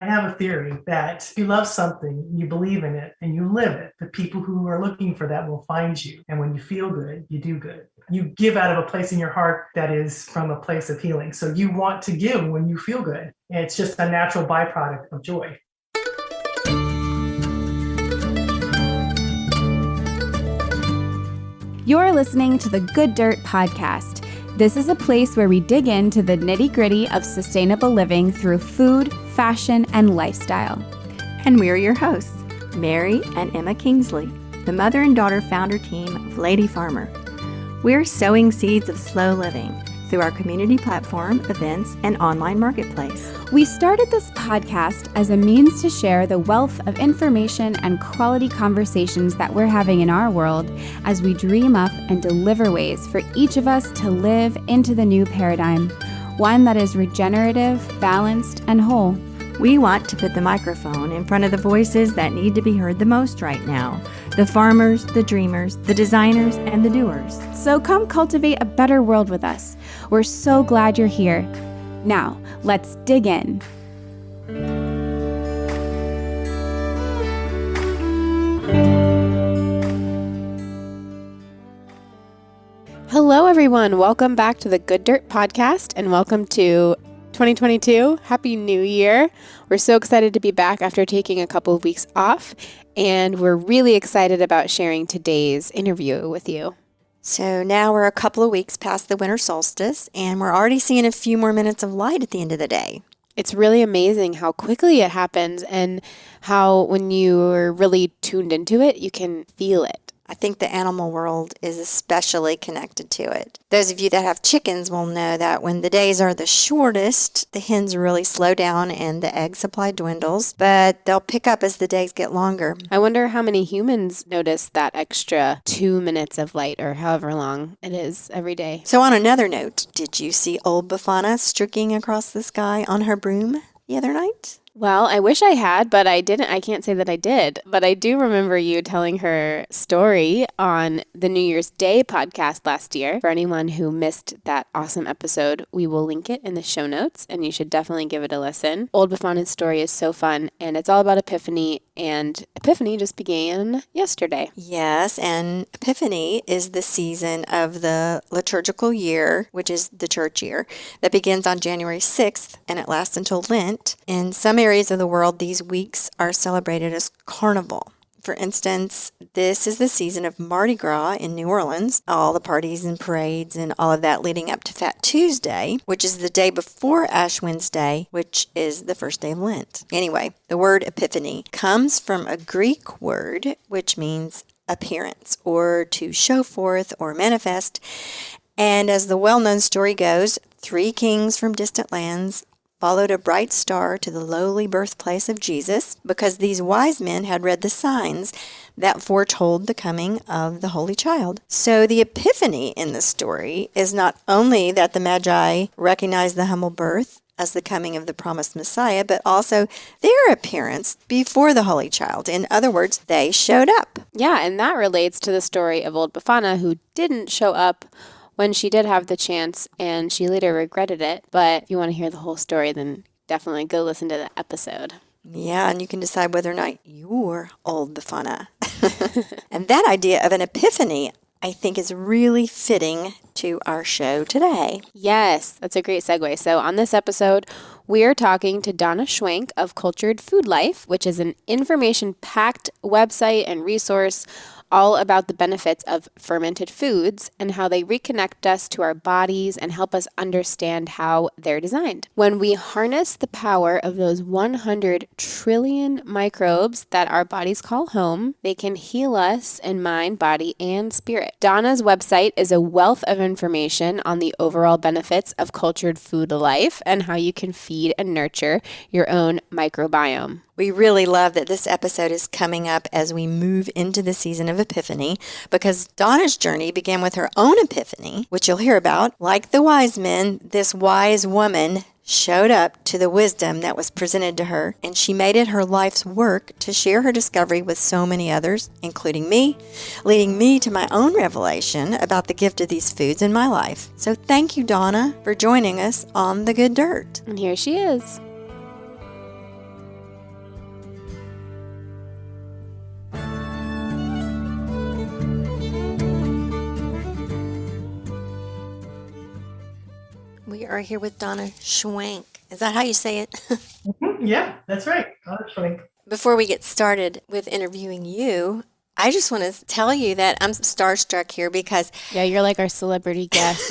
I have a theory that if you love something, you believe in it, and you live it, the people who are looking for that will find you. And when you feel good, you do good. You give out of a place in your heart that is from a place of healing. So you want to give when you feel good. And it's just a natural byproduct of joy. You're listening to the Good Dirt Podcast. This is a place where we dig into the nitty-gritty of sustainable living through food, fashion, and lifestyle. And we're your hosts, Mary and Emma Kingsley, the mother and daughter founder team of Lady Farmer. We're sowing seeds of slow living through our community platform, events, and online marketplace. We started this podcast as a means to share the wealth of information and quality conversations that we're having in our world as we dream up and deliver ways for each of us to live into the new paradigm, one that is regenerative, balanced, and whole. We want to put the microphone in front of the voices that need to be heard the most right now. The farmers, the dreamers, the designers, and the doers. So come cultivate a better world with us. We're so glad you're here. Now, let's dig in. Hello, everyone. Welcome back to the Good Dirt Podcast, and welcome to 2022. Happy New Year. We're so excited to be back after taking a couple of weeks off, and we're really excited about sharing today's interview with you. So now we're a couple of weeks past the winter solstice, and we're already seeing a few more minutes of light at the end of the day. It's really amazing how quickly it happens and how when you're really tuned into it, you can feel it. I think the animal world is especially connected to it. Those of you that have chickens will know that when the days are the shortest, the hens really slow down and the egg supply dwindles, but they'll pick up as the days get longer. I wonder how many humans notice that extra 2 minutes of light or however long it is every day. So on another note, did you see old Befana streaking across the sky on her broom the other night? Well, I wish I had, but I didn't. I can't say that I did. But I do remember you telling her story on the New Year's Day podcast last year. For anyone who missed that awesome episode, we will link it in the show notes, and you should definitely give it a listen. Old Befana's story is so fun, and it's all about Epiphany, and Epiphany just began yesterday. Yes, and Epiphany is the season of the liturgical year, which is the church year, that begins on January 6th, and it lasts until Lent. In some areas of the world, these weeks are celebrated as carnival. For instance, this is the season of Mardi Gras in New Orleans, all the parties and parades and all of that leading up to Fat Tuesday, which is the day before Ash Wednesday, which is the first day of Lent. Anyway, the word Epiphany comes from a Greek word which means appearance or to show forth or manifest. And as the well-known story goes, 3 kings from distant lands followed a bright star to the lowly birthplace of Jesus because these wise men had read the signs that foretold the coming of the Holy Child. So the epiphany in the story is not only that the Magi recognized the humble birth as the coming of the promised Messiah, but also their appearance before the Holy Child. In other words, they showed up. Yeah, and that relates to the story of old Befana, who didn't show up when she did have the chance, and she later regretted it. But if you want to hear the whole story, then definitely go listen to the episode. Yeah, and you can decide whether or not you're old Befana. And that idea of an epiphany, I think, is really fitting to our show today. Yes, that's a great segue. So on this episode, we are talking to Donna Schwenk of Cultured Food Life, which is an information-packed website and resource all about the benefits of fermented foods and how they reconnect us to our bodies and help us understand how they're designed. When we harness the power of those 100 trillion microbes that our bodies call home, they can heal us in mind, body, and spirit. Donna's website is a wealth of information on the overall benefits of cultured food life and how you can feed and nurture your own microbiome. We really love that this episode is coming up as we move into the season of Epiphany because Donna's journey began with her own epiphany, which you'll hear about. Like the wise men, this wise woman showed up to the wisdom that was presented to her, and she made it her life's work to share her discovery with so many others, including me, leading me to my own revelation about the gift of these foods in my life. So thank you, Donna, for joining us on The Good Dirt. And here she is. we are here with Donna Schwenk. Is that how you say it? Yeah, that's right. Donna Schwenk. Before we get started with interviewing you, I just want to tell you that I'm starstruck here because Yeah, you're like our celebrity guest.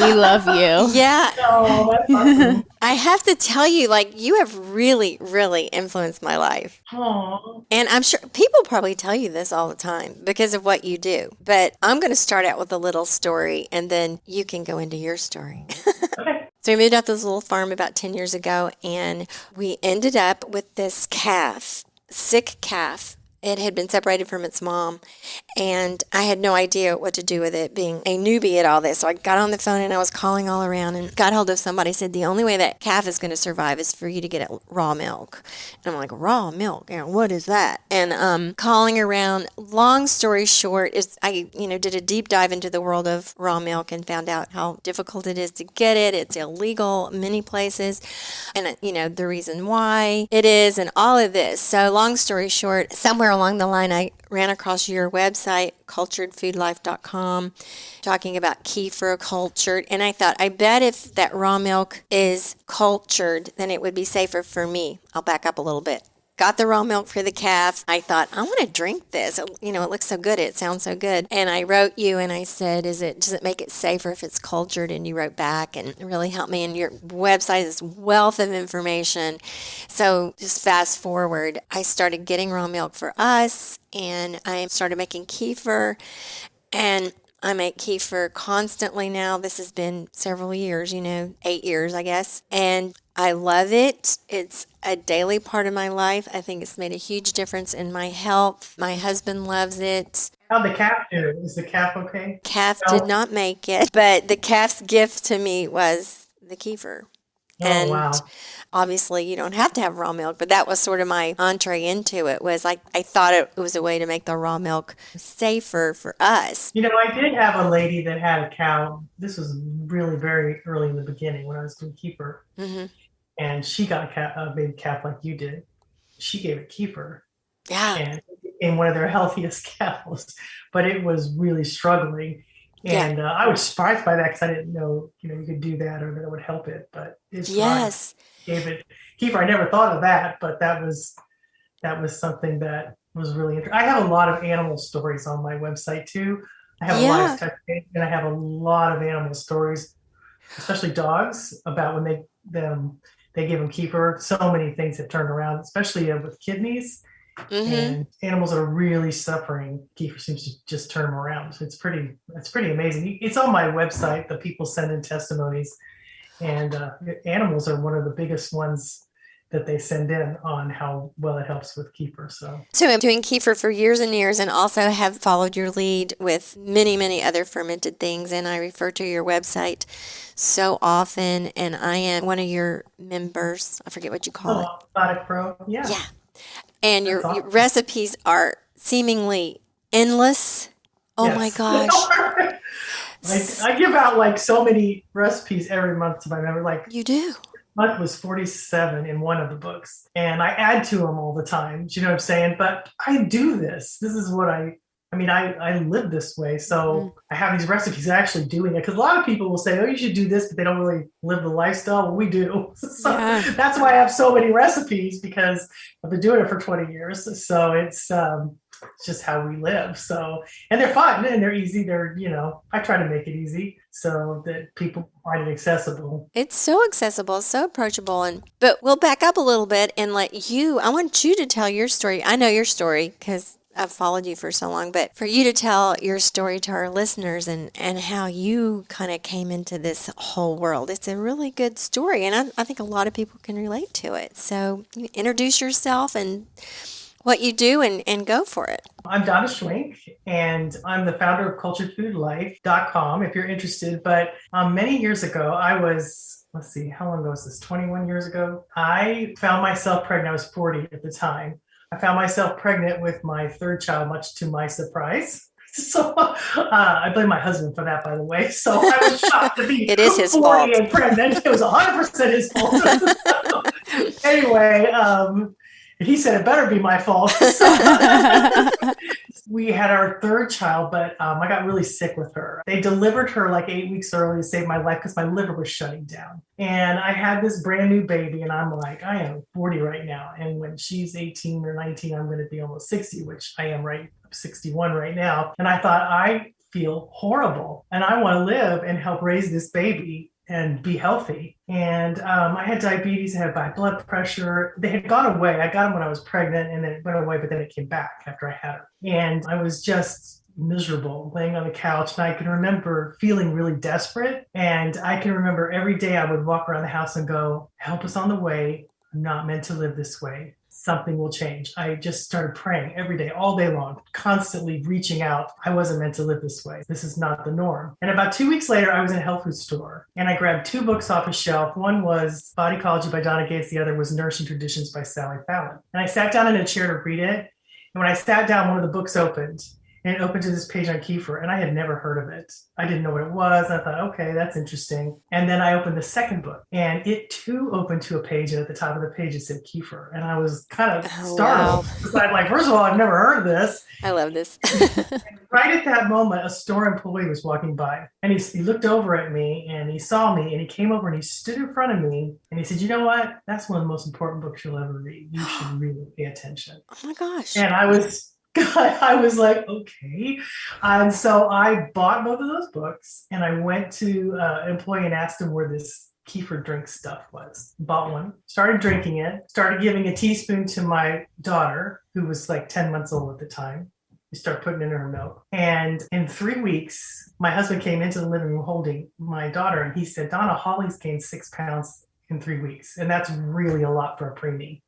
We love you. yeah, Oh, that's awesome. I have to tell you, like, you have really, really influenced my life. Oh, And I'm sure people probably tell you this all the time because of what you do. But I'm going to start out with a little story and then you can go into your story. okay. So we moved out to this little farm about 10 years ago and we ended up with this calf, sick calf. It had been separated from its mom, and I had no idea what to do with it, being a newbie at all this. So I got on the phone and I was calling all around and got hold of somebody. Said the only way that calf is going to survive is for you to get it raw milk. And I'm like, raw milk? What is that? And calling around. Long story short, is I did a deep dive into the world of raw milk and found out how difficult it is to get it. It's illegal in many places, and the reason why it is, and all of this. So long story short, somewhere along the line, I ran across your website, culturedfoodlife.com, talking about kefir cultured. And I thought, I bet if that raw milk is cultured, then it would be safer for me. I'll back up a little bit. Got the raw milk for the calf. I thought, I want to drink this. It looks so good. It sounds so good. And I wrote you and I said, does it make it safer if it's cultured? And you wrote back and it really helped me. And your website is wealth of information. So just fast forward, I started getting raw milk for us and I started making kefir. And I make kefir constantly now. This has been several years, 8 years, I guess. And I love it. It's a daily part of my life. I think it's made a huge difference in my health. My husband loves it. How'd the calf do? Is the calf okay? Calf No? did not make it, but the calf's gift to me was the kefir. Oh, And wow. obviously you don't have to have raw milk, but that was sort of my entree into it, was like I thought it was a way to make the raw milk safer for us. I did have a lady that had a cow. This was really very early in the beginning when I was doing kefir. Mm-hmm. And she got a baby calf like you did. She gave it kefir. Yeah. And in one of their healthiest cows, but it was really struggling. And I was surprised by that because I didn't know, you could do that or that it would help it. But it's Yes. gave it kefir. I never thought of that, but that was something that was really interesting. I have a lot of animal stories on my website too. I have a livestock page, and I have a lot of animal stories, especially dogs, about when they give them kefir. So many things have turned around, especially with kidneys. Mm-hmm. And animals that are really suffering, kefir seems to just turn them around. So it's pretty amazing. It's on my website. The people send in testimonies, and animals are one of the biggest ones that they send in on how well it helps with kefir. So I'm doing kefir for years and years, and also have followed your lead with many, many other fermented things. And I refer to your website so often, and I am one of your members. I forget what you call it. Exotic Pro, yeah. And your recipes are seemingly endless. Oh my gosh. I give out like so many recipes every month to my member. Like You do. month was 47 in one of the books, and I add to them all the time. Do you know what I'm saying? But I do this. This is what I live this way. So I have these recipes actually doing it, because a lot of people will say, oh, you should do this, but they don't really live the lifestyle. Well, we do. So that's why I have so many recipes, because I've been doing it for 20 years. So it's just how we live. So, and they're fun and they're easy. They're, I try to make it easy so that people find it accessible. It's so accessible, so approachable. But we'll back up a little bit and I want you to tell your story. I know your story because I've followed you for so long, but for you to tell your story to our listeners and how you kind of came into this whole world. It's a really good story, and I think a lot of people can relate to it. So you introduce yourself and what you do and go for it. I'm Donna Schwenk, and I'm the founder of culturedfoodlife.com if you're interested. But many years ago, I was, let's see, how long ago was this? 21 years ago. I found myself pregnant. I was 40 at the time. I found myself pregnant with my third child, much to my surprise. So I blame my husband for that, by the way. So I was shocked to be It is his 40 fault. and pregnant. It was 100% his fault. Anyway, And he said, it better be my fault. We had our third child, but I got really sick with her. They delivered her like 8 weeks early to save my life because my liver was shutting down. And I had this brand new baby, and I'm like, I am 40 right now. And when she's 18 or 19, I'm going to be almost 60, which I am 61 right now. And I thought, I feel horrible and I want to live and help raise this baby and be healthy. And I had diabetes, I had high blood pressure. They had gone away. I got them when I was pregnant and then it went away, but then it came back after I had her. And I was just miserable laying on the couch. And I can remember feeling really desperate. And I can remember every day I would walk around the house and go, help us on the way. I'm not meant to live this way. Something will change. I just started praying every day, all day long, constantly reaching out. I wasn't meant to live this way. This is not the norm. And about 2 weeks later, I was in a health food store and I grabbed 2 books off a shelf. One was Body Ecology by Donna Gates. The other was Nourishing Traditions by Sally Fallon. And I sat down in a chair to read it. And when I sat down, one of the books opened. And it opened to this page on kefir, and I had never heard of it. I didn't know what it was. I thought, okay, that's interesting. And then I opened the second book, and it too opened to a page, and at the top of the page it said kefir. And I was kind of startled. Because I'm like, first of all, I've never heard of this. I love this. Right at that moment, a store employee was walking by, and he looked over at me, and he saw me, and he came over and he stood in front of me, and he said, you know what? That's one of the most important books you'll ever read. You should really pay attention. Oh my gosh. And I was like, okay. And so I bought both of those books and I went to an employee and asked him where this kefir drink stuff was. Bought one, started drinking it, started giving a teaspoon to my daughter, who was like 10 months old at the time. We started putting it in her milk. And in 3 weeks, my husband came into the living room holding my daughter and he said, Donna, Holly's gained 6 pounds in 3 weeks. And that's really a lot for a preemie.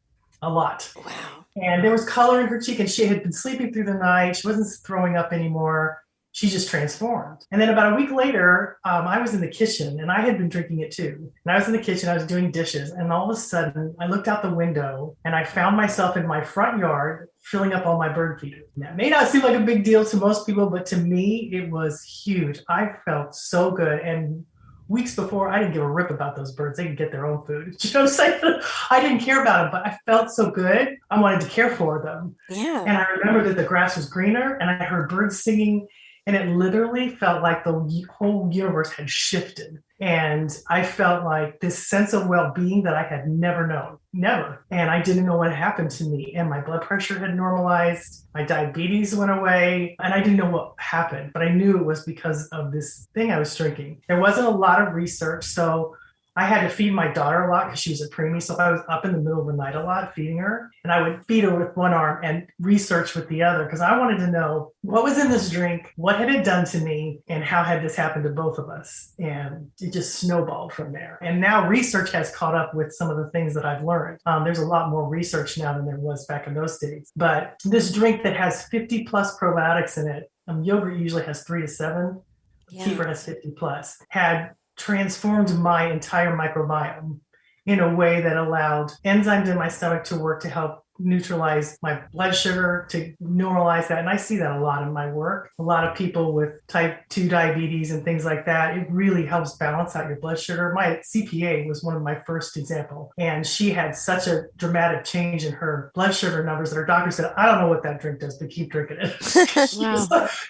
A lot. Wow. And there was color in her cheek and she had been sleeping through the night. She wasn't throwing up anymore. She just transformed. And then about a week later, I was in the kitchen and I had been drinking it too. And I was in the kitchen, I was doing dishes. And all of a sudden I looked out the window and I found myself in my front yard filling up all my bird feeders. Now, it may not seem like a big deal to most people, but to me, it was huge. I felt so good. And weeks before, I didn't give a rip about those birds. They could get their own food. You know what I'm saying? I didn't care about them, but I felt so good. I wanted to care for them. Yeah. And I remember that the grass was greener and I heard birds singing and it literally felt like the whole universe had shifted. And I felt like this sense of well-being that I had never known, never. And I didn't know what happened to me. And my blood pressure had normalized. My diabetes went away. And I didn't know what happened, but I knew it was because of this thing I was drinking. There wasn't a lot of research. So I had to feed my daughter a lot because she was a preemie. So I was up in the middle of the night a lot feeding her. And I would feed her with one arm and research with the other because I wanted to know what was in this drink, what had it done to me, and how had this happened to both of us. And it just snowballed from there. And now research has caught up with some of the things that I've learned. There's a lot more research now than there was back in those days. But this drink that has 50 plus probiotics in it, yogurt usually has 3 to 7. Yeah. Kefir has 50 plus, had transformed my entire microbiome in a way that allowed enzymes in my stomach to work to help neutralize my blood sugar, to normalize that. And I see that a lot in my work. A lot of people with type 2 diabetes and things like that, it really helps balance out your blood sugar. My CPA was one of my first example. And she had such a dramatic change in her blood sugar numbers that her doctor said, I don't know what that drink does, but keep drinking it. Because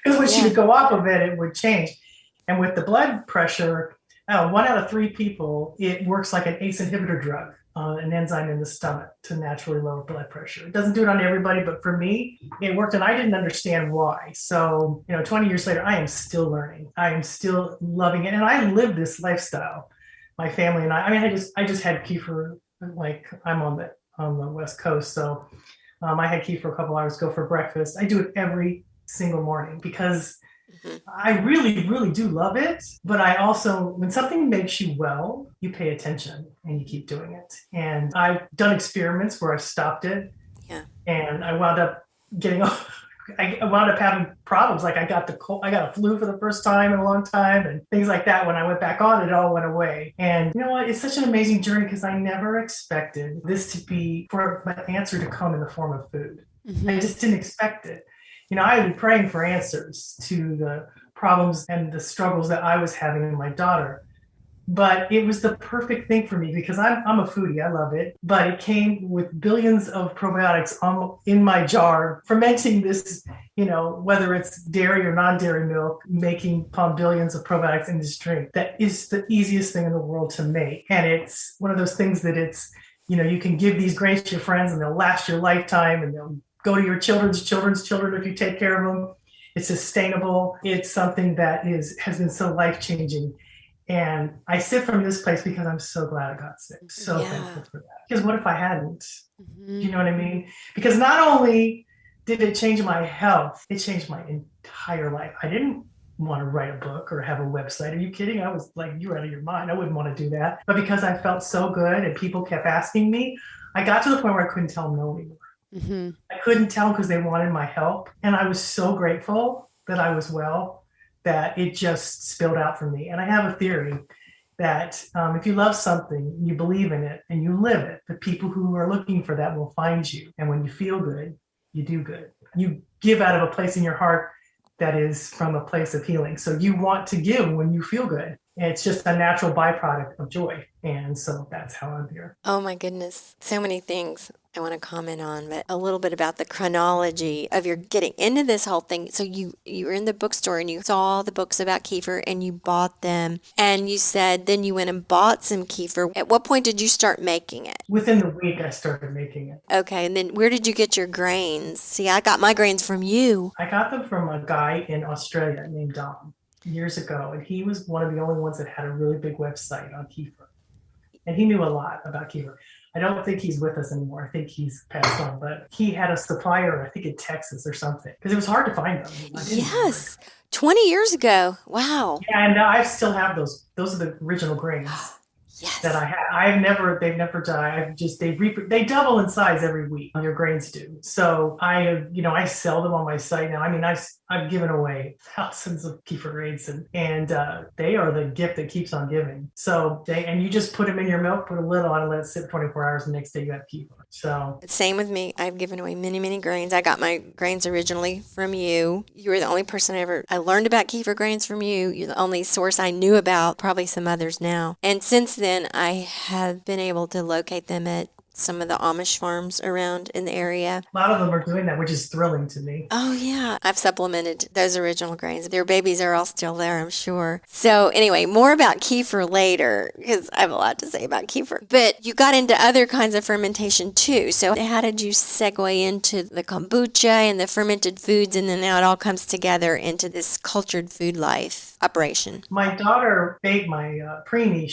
when she would go off of it, it would change. And with the blood pressure, 1 out of 3 people, it works like an ACE inhibitor drug, an enzyme in the stomach to naturally lower blood pressure. It doesn't do it on everybody, but for me, it worked and I didn't understand why. So, 20 years later, I am still learning. I am still loving it. And I live this lifestyle. My family and I just had kefir, like I'm on the West Coast. So I had kefir a couple hours ago for breakfast. I do it every single morning because I really, really do love it. But I also, when something makes you well, you pay attention and you keep doing it. And I've done experiments where I've stopped it. Yeah. And I wound up having problems. Like I got a flu for the first time in a long time and things like that. When I went back on, it all went away. And you know what? It's such an amazing journey because I never expected this to be, for my answer to come in the form of food. Mm-hmm. I just didn't expect it. I had been praying for answers to the problems and the struggles that I was having with my daughter. But it was the perfect thing for me because I'm a foodie. I love it. But it came with billions of probiotics in my jar, fermenting this, whether it's dairy or non-dairy milk, making billions of probiotics in this drink. That is the easiest thing in the world to make. And it's one of those things that you can give these grains to your friends and they'll last your lifetime and they'll go to your children's children if you take care of them. It's sustainable. It's something that has been so life-changing. And I sip from this place because I'm so glad I got sick. So thankful for that. Because what if I hadn't? Do you know what I mean? Because not only did it change my health, it changed my entire life. I didn't want to write a book or have a website. Are you kidding? I was like, you're out of your mind. I wouldn't want to do that. But because I felt so good and people kept asking me, I got to the point where I couldn't tell them no anymore. I couldn't tell them because they wanted my help. And I was so grateful that I was well, that it just spilled out for me. And I have a theory that if you love something, you believe in it, and you live it, the people who are looking for that will find you. And when you feel good, you do good. You give out of a place in your heart that is from a place of healing. So you want to give when you feel good. And it's just a natural byproduct of joy. And so that's how I'm here. Oh my goodness. So many things I want to comment on, but a little bit about the chronology of your getting into this whole thing. So you were in the bookstore and you saw the books about kefir and you bought them. And you said then you went and bought some kefir. At what point did you start making it? Within the week, I started making it. Okay. And then where did you get your grains? See, I got my grains from you. I got them from a guy in Australia named Don years ago. And he was one of the only ones that had a really big website on kefir. And he knew a lot about kefir. I don't think he's with us anymore. I think he's passed on, but he had a supplier, I think in Texas or something, because it was hard to find them. Yes. 20 years ago. Wow. Yeah, and I still have those. Those are the original grains. Yes. That I had. They've never died. They double in size every week. Your grains do. So I sell them on my site now. I mean, I've given away thousands of kefir grains, and they are the gift that keeps on giving. So you just put them in your milk, put a lid on, and let it sit for 24 hours. And the next day you have kefir. So same with me. I've given away many, many grains. I got my grains originally from you. You were the only person I learned about kefir grains from you. You're the only source I knew about, probably some others now. And since then, I have been able to locate them at some of the Amish farms around in the area. A lot of them are doing that, which is thrilling to me. Oh, yeah. I've supplemented those original grains. Their babies are all still there, I'm sure. So anyway, more about kefir later, because I have a lot to say about kefir. But you got into other kinds of fermentation too. So how did you segue into the kombucha and the fermented foods, and then now it all comes together into this cultured food life operation? My daughter baked my preemie.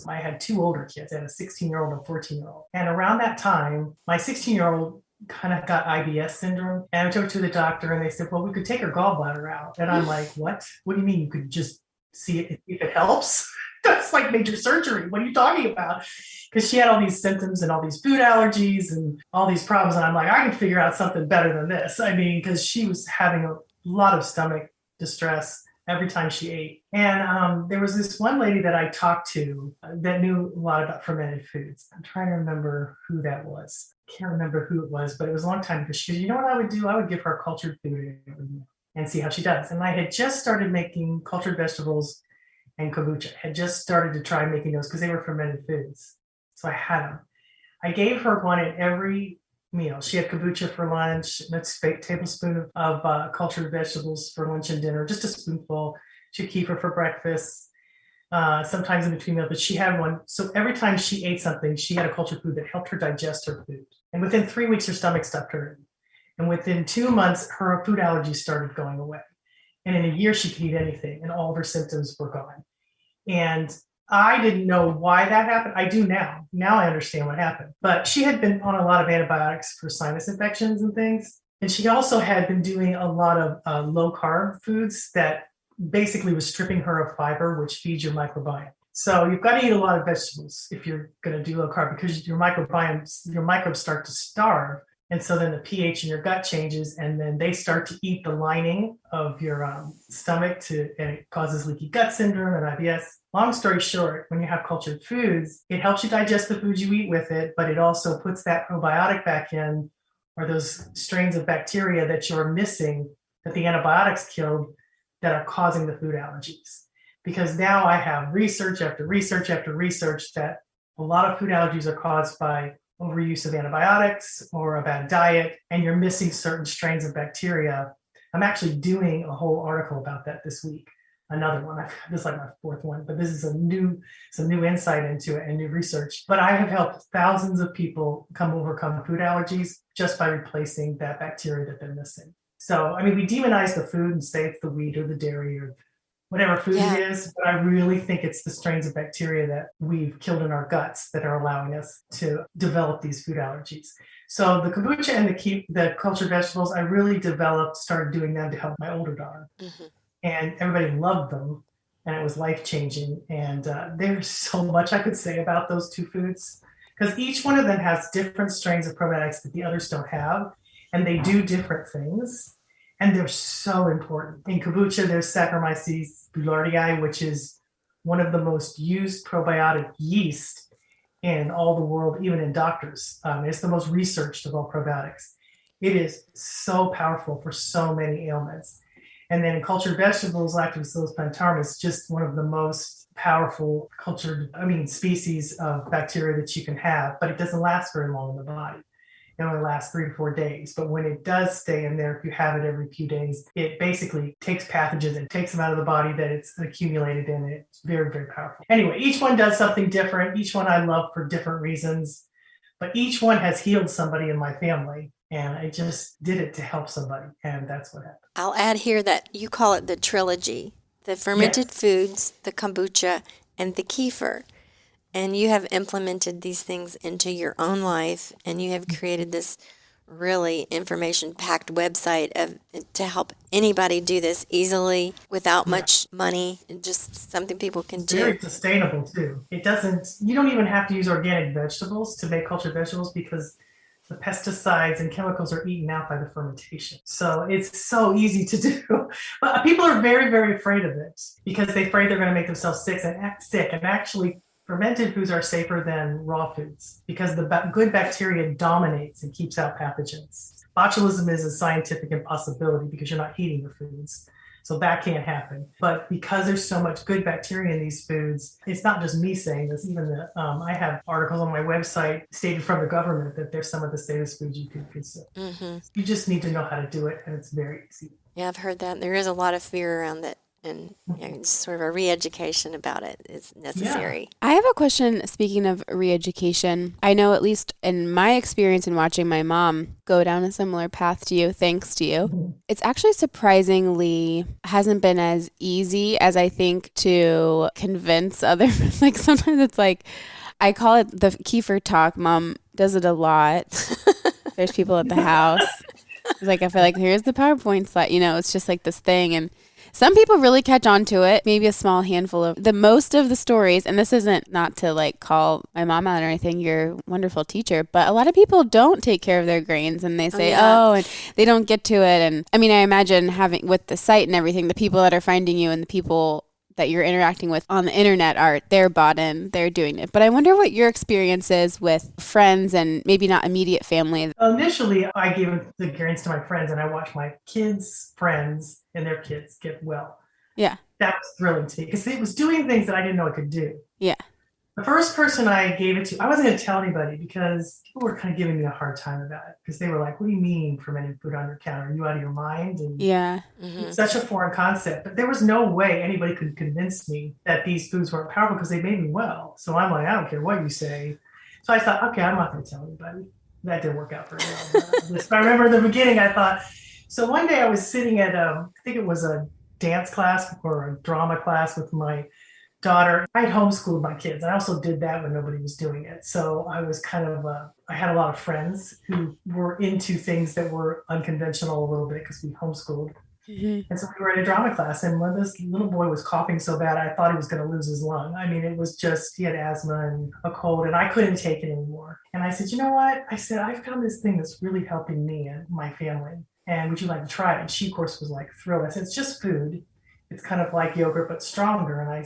I had two older kids. I had a 16-year-old and a 14-year-old. And around that time, my 16-year-old kind of got IBS syndrome. And I took her to the doctor and they said, well, we could take her gallbladder out. And I'm like, what? What do you mean you could just see it if it helps? That's like major surgery. What are you talking about? Because she had all these symptoms and all these food allergies and all these problems. And I'm like, I can figure out something better than this. I mean, because she was having a lot of stomach distress every time she ate. And there was this one lady that I talked to that knew a lot about fermented foods. I'm trying to remember who that was. Can't remember who it was, but it was a long time ago. She said, you know what I would do? I would give her cultured food and see how she does. And I had just started making cultured vegetables and kombucha. I had just started to try making those because they were fermented foods. So I had them. I gave her one at every meal. She had kombucha for lunch, a tablespoon of cultured vegetables for lunch and dinner, just a spoonful. She had kefir for breakfast, sometimes in between meals, but she had one. So every time she ate something, she had a cultured food that helped her digest her food. And within 3 weeks, her stomach stopped hurting. And within 2 months, her food allergies started going away. And in a year, she could eat anything, and all of her symptoms were gone. And I didn't know why that happened. I do now. Now I understand what happened. But she had been on a lot of antibiotics for sinus infections and things. And she also had been doing a lot of low-carb foods that basically was stripping her of fiber, which feeds your microbiome. So you've got to eat a lot of vegetables if you're going to do low-carb because your microbes start to starve. And so then the pH in your gut changes, and then they start to eat the lining of your stomach, and it causes leaky gut syndrome and IBS. Long story short, when you have cultured foods, it helps you digest the foods you eat with it, but it also puts that probiotic back in, or those strains of bacteria that you're missing that the antibiotics killed that are causing the food allergies. because now I have research after research after research that a lot of food allergies are caused by overuse of antibiotics or a bad diet, and you're missing certain strains of bacteria. I'm actually doing a whole article about that this week. Another one. This is like my fourth one, but this is some new insight into it and new research. But I have helped thousands of people overcome food allergies just by replacing that bacteria that they're missing. So, I mean, we demonize the food and say it's the wheat or the dairy or whatever food it is, but I really think it's the strains of bacteria that we've killed in our guts that are allowing us to develop these food allergies. So the kombucha and the cultured vegetables, I really started doing them to help my older daughter. Mm-hmm. And everybody loved them, and it was life-changing. And there's so much I could say about those two foods, because each one of them has different strains of probiotics that the others don't have, and they do different things. And they're so important. In kombucha, there's Saccharomyces boulardii, which is one of the most used probiotic yeast in all the world, even in doctors. It's the most researched of all probiotics. It is so powerful for so many ailments. And then in cultured vegetables, Lactobacillus plantarum is just one of the most powerful species of bacteria that you can have, but it doesn't last very long in the body. It only lasts 3 to 4 days. But when it does stay in there, if you have it every few days, it basically takes pathogens and takes them out of the body that it's accumulated in. It's very, very powerful. Anyway, each one does something different. Each one I love for different reasons. But each one has healed somebody in my family. And I just did it to help somebody. And that's what happened. I'll add here that you call it the trilogy: the fermented foods, the kombucha, and the kefir. And you have implemented these things into your own life, and you have created this really information-packed website to help anybody do this easily without much money, and just something people can do. Very sustainable too. You don't even have to use organic vegetables to make cultured vegetables, because the pesticides and chemicals are eaten out by the fermentation. So it's so easy to do. But people are very, very afraid of it because they're afraid they're going to make themselves sick. And actually, fermented foods are safer than raw foods because the good bacteria dominates and keeps out pathogens. Botulism is a scientific impossibility because you're not heating the foods. So that can't happen. But because there's so much good bacteria in these foods, it's not just me saying this. Even I have articles on my website stated from the government that there's some of the safest foods you can consume. Mm-hmm. You just need to know how to do it, and it's very easy. Yeah, I've heard that. There is a lot of fear around it. And sort of a re-education about it is necessary. Yeah. I have a question, speaking of re-education. I know, at least in my experience in watching my mom go down a similar path to you, thanks to you, mm-hmm. It's actually surprisingly hasn't been as easy as I think to convince others. Like sometimes it's like, I call it the kefir talk. Mom does it a lot. There's people at the house. It's like, I feel like here's the PowerPoint slide. It's just like this thing. And some people really catch on to it, maybe a small handful of the most of the stories. And this isn't not to like call my mom out or anything. You're a wonderful teacher. But a lot of people don't take care of their grains and they say, and they don't get to it. And I mean, I imagine having with the site and everything, the people that are finding you and the people that you're interacting with on the internet they're bought in, they're doing it. But I wonder what your experience is with friends and maybe not immediate family. Initially, I gave the grains to my friends and I watched my kids' friends and their kids get well. Yeah. That was thrilling to me because it was doing things that I didn't know it could do. Yeah. The first person I gave it to, I wasn't going to tell anybody because people were kind of giving me a hard time about it because they were like, what do you mean fermented food on your counter? Are you out of your mind? And yeah. Mm-hmm. It's such a foreign concept. But there was no way anybody could convince me that these foods weren't powerful because they made me well. So I'm like, I don't care what you say. So I thought, okay, I'm not going to tell anybody. That didn't work out very well. But I remember in the beginning, I thought, so one day I was sitting at, I think it was a dance class or a drama class with my daughter. I had homeschooled my kids. I also did that when nobody was doing it. So I was kind of, I had a lot of friends who were into things that were unconventional a little bit because we homeschooled. Mm-hmm. And so we were in a drama class and when this little boy was coughing so bad, I thought he was going to lose his lung. I mean, it was just, he had asthma and a cold and I couldn't take it anymore. And I said, you know what? I said, I found this thing that's really helping me and my family. And would you like to try it? And she, of course, was like thrilled. I said, it's just food. It's kind of like yogurt, but stronger. And I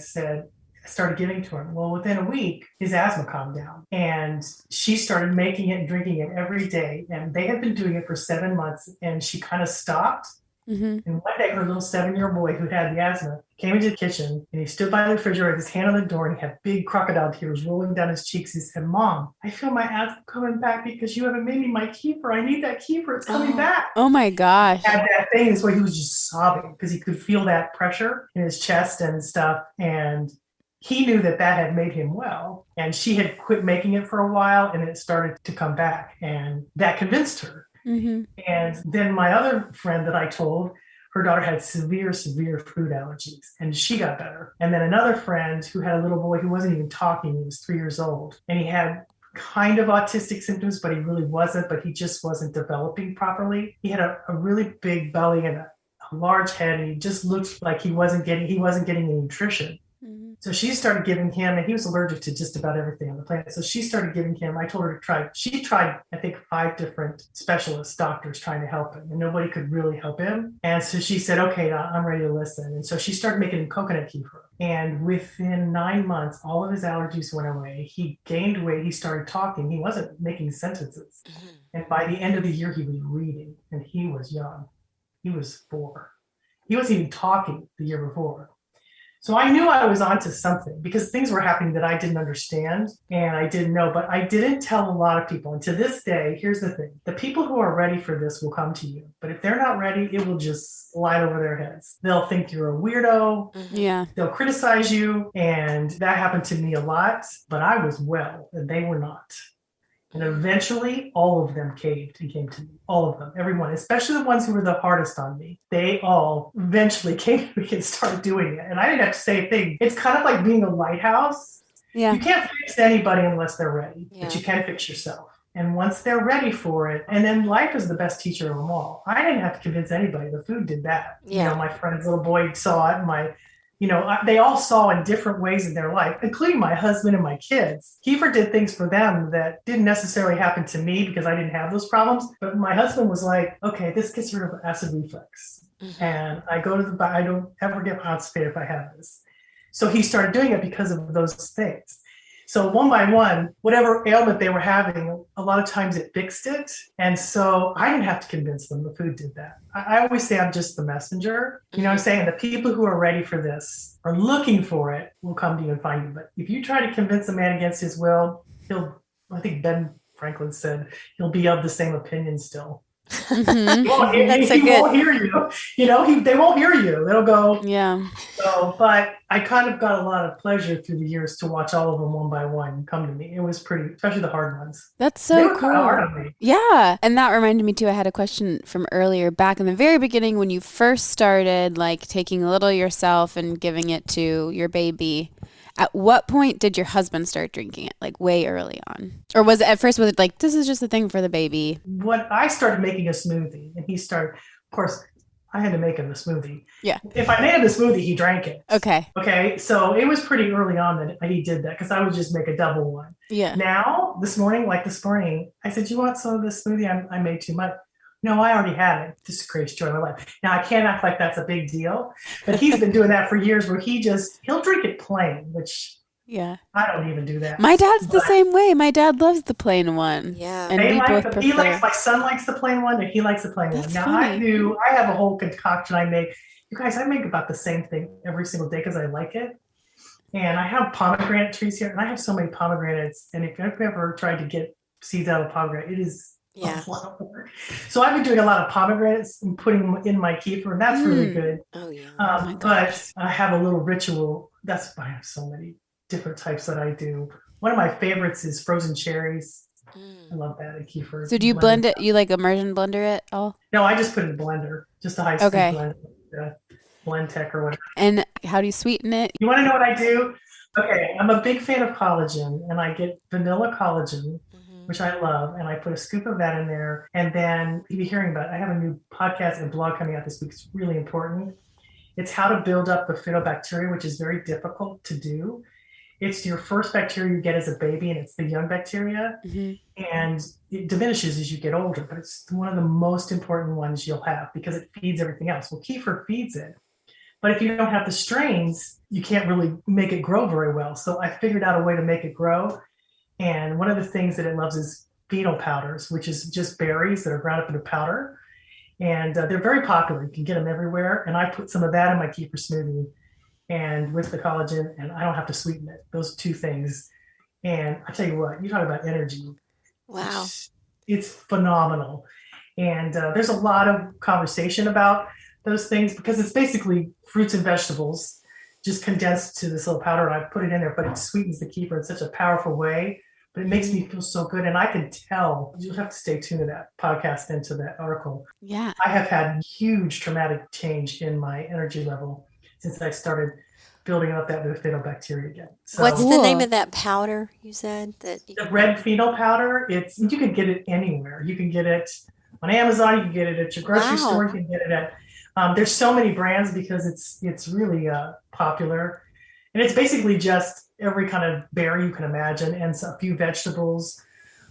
started giving to him. Well, within a week, his asthma calmed down. And she started making it and drinking it every day. And they had been doing it for 7 months. And she kind of stopped. Mm-hmm. And one day, her little 7-year-old boy who had the asthma came into the kitchen and he stood by the refrigerator with his hand on the door and he had big crocodile tears rolling down his cheeks. He said, Mom, I feel my asthma coming back because you haven't made me my kefir. I need that kefir. It's coming back. Oh my gosh. Had that thing. This way he was just sobbing because he could feel that pressure in his chest and stuff. And he knew that that had made him well. And she had quit making it for a while and it started to come back. And that convinced her. Mm-hmm. And then my other friend that I told, her daughter had severe food allergies and she got better. And then another friend who had a little boy who wasn't even talking, he was 3 years old, and he had kind of autistic symptoms, but he really wasn't, but he just wasn't developing properly. He had a really big belly and a large head, and he just looked like he wasn't getting any nutrition. Mm-hmm. So she started giving him, and he was allergic to just about everything on the planet. So she started giving him, I told her to try, she tried, I think, 5 different specialists, doctors trying to help him, and nobody could really help him. And so she said, okay, I'm ready to listen. And so she started making him coconut kefir. And within 9 months, all of his allergies went away. He gained weight. He started talking. He wasn't making sentences. Mm-hmm. And by the end of the year, he was reading, and he was young. He was 4. He wasn't even talking the year before. So I knew I was onto something because things were happening that I didn't understand and I didn't know, but I didn't tell a lot of people. And to this day, here's the thing. The people who are ready for this will come to you. But if they're not ready, it will just slide over their heads. They'll think you're a weirdo. Yeah. They'll criticize you. And that happened to me a lot, but I was well and they were not. And eventually, all of them caved and came to me. All of them, everyone, especially the ones who were the hardest on me. They all eventually came to me and started doing it. And I didn't have to say a thing. It's kind of like being a lighthouse. Yeah. You can't fix anybody unless they're ready, but you can fix yourself. And once they're ready for it, and then life is the best teacher of them all. I didn't have to convince anybody. The food did that. Yeah. You know, my friend's little boy saw it. They all saw in different ways in their life, including my husband and my kids. Kefir did things for them that didn't necessarily happen to me because I didn't have those problems. But my husband was like, okay, this gets rid of acid reflux. Mm-hmm. And I go to the I don't ever get constipated if I have this. So he started doing it because of those things. So one by one, whatever ailment they were having, a lot of times it fixed it. And so I didn't have to convince them. The food did that. I always say I'm just the messenger. You know what I'm saying? The people who are ready for this or looking for it will come to you and find you. But if you try to convince a man against his will, I think Ben Franklin said, he'll be of the same opinion still. Mm-hmm. He won't hear you. They won't hear you. They'll go. Yeah. So, but I kind of got a lot of pleasure through the years to watch all of them one by one come to me. It was pretty, especially the hard ones. That's so they were cool. kind of hard on me. Yeah. And that reminded me too, I had a question from earlier back in the very beginning when you first started like taking a little yourself and giving it to your baby. At what point did your husband start drinking it? Like way early on? Or was it like, this is just a thing for the baby? When I started making a smoothie and he started, of course, I had to make him the smoothie. Yeah. If I made him the smoothie, he drank it. Okay. So it was pretty early on that he did that because I would just make a double one. Yeah. Now, this morning, I said, you want some of this smoothie? I made too much. No, I already had it. This creates joy in my life. Now, I can't act like that's a big deal, but he's been doing that for years where he'll drink it plain, which I don't even do that. My dad's the same way. My dad loves the plain one. Yeah. And my son likes the plain one, and he likes the plain one. Now, funny. I have a whole concoction I make. You guys, I make about the same thing every single day because I like it. And I have pomegranate trees here, and I have so many pomegranates. And if you've ever tried to get seeds out of pomegranate, it is a lot of work. So I've been doing a lot of pomegranates and putting them in my kefir, and that's really good. Oh, yeah. But I have a little ritual. That's why I have so many different types that I do. One of my favorites is frozen cherries. I love that in kefir. So do you blend it? You like immersion blender it all? No, I just put it in a blender, just a high-speed blend, blend tech or whatever. And how do you sweeten it? You want to know what I do? Okay, I'm a big fan of collagen, and I get vanilla collagen, which I love, and I put a scoop of that in there. And then you'll be hearing about it. I have a new podcast and blog coming out this week. It's really important. It's how to build up the Phytobacteria, which is very difficult to do. It's your first bacteria you get as a baby, and it's the young bacteria. And it diminishes as you get older, but it's one of the most important ones you'll have because it feeds everything else. Well, kefir feeds it. But if you don't have the strains, you can't really make it grow very well. So I figured out a way to make it grow. And one of the things that it loves is Beetle Powders, which is just berries that are ground up into powder. And they're very popular. You can get them everywhere. And I put some of that in my kefir smoothie and with the collagen, and I don't have to sweeten it. Those two things. And I tell you what, you talk about energy. Wow. It's phenomenal. And there's a lot of conversation about those things because it's basically fruits and vegetables just condensed to this little powder. And I put it in there, but it sweetens the kefir in such a powerful way. But it makes me feel so good. And I can tell, you'll have to stay tuned to that podcast and to that article. Yeah. I have had huge traumatic change in my energy level since I started building up that Phytobacteria again. So, What's the Cool. name of that powder you said that you the red phenol powder, you can get it anywhere. You can get it on Amazon, you can get it at your grocery Wow. store, you can get it at there's so many brands because it's really popular. And it's basically just every kind of berry you can imagine and a few vegetables.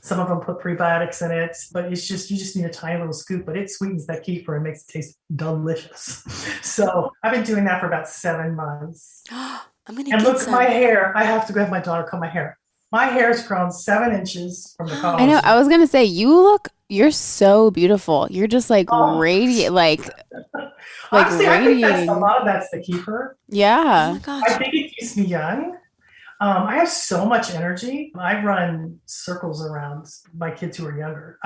Some of them put prebiotics in it, but you just need a tiny little scoop, but it sweetens that kefir and makes it taste delicious. So I've been doing that for about 7 months. I'm gonna And get look at some. my hair. I have to go have my daughter cut my hair. My hair's grown 7 inches from the collagen. I know. I was going to say, you're so beautiful. You're just like radiate, like Honestly, I think a radiating. lot of that's the kefir. Oh Yeah. my I gosh. think it keeps me young. I have so much energy. I run circles around my kids who are younger.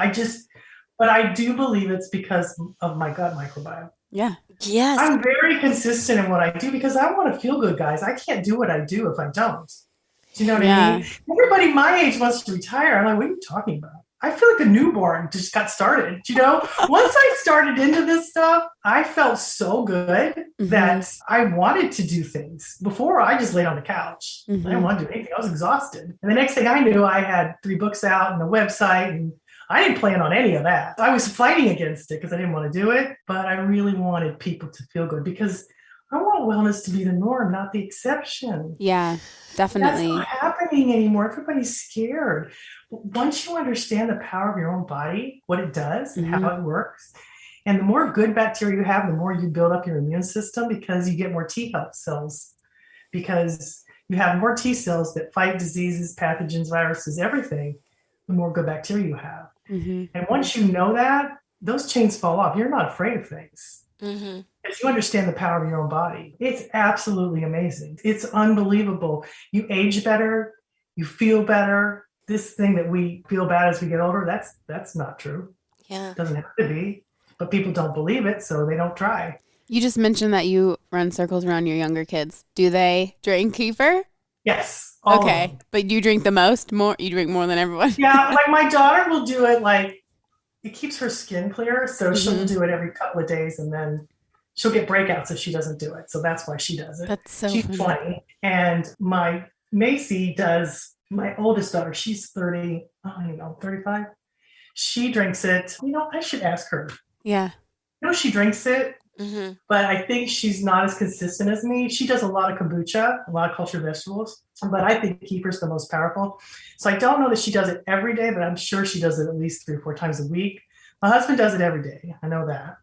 But I do believe it's because of my gut microbiome. Yeah. Yes. I'm very consistent in what I do because I want to feel good, guys. I can't do what I do if I don't. Do you know what I mean? Everybody my age wants to retire. I'm like, what are you talking about? I feel like a newborn just got started. You know, once I started into this stuff, I felt so good that I wanted to do things. Before, I just laid on the couch. I didn't want to do anything. I was exhausted. And the next thing I knew, I had 3 books out and a website, and I didn't plan on any of that. I was fighting against it because I didn't want to do it, but I really wanted people to feel good because I want wellness to be the norm, not the exception. Yeah, definitely. That's not happening anymore. Everybody's scared. Once you understand the power of your own body, what it does and how it works, and the more good bacteria you have, the more you build up your immune system because you get more T help cells, because you have more T cells that fight diseases, pathogens, viruses, everything, the more good bacteria you have. And once you know that, those chains fall off. You're not afraid of things. Because you understand the power of your own body. It's absolutely amazing. It's unbelievable. You age better, you feel better. This thing that we feel bad as we get older, that's not true. Yeah. It doesn't have to be. But people don't believe it, so they don't try. You just mentioned that you run circles around your younger kids. Do they drink kefir? Yes. All of Okay. them. But you drink the most? You drink more than everyone? Yeah, like my daughter will do it it keeps her skin clear, so she'll do it every couple of days and then she'll get breakouts if she doesn't do it. So that's why she does it. That's so She's funny. 20. And my Macy does, my oldest daughter, she's 30, I don't know, 35. She drinks it. I should ask her. Yeah. She drinks it, but I think she's not as consistent as me. She does a lot of kombucha, a lot of cultured vegetables, but I think kefir's the most powerful. So I don't know that she does it every day, but I'm sure she does it at least 3 or 4 times a week. My husband does it every day. I know that.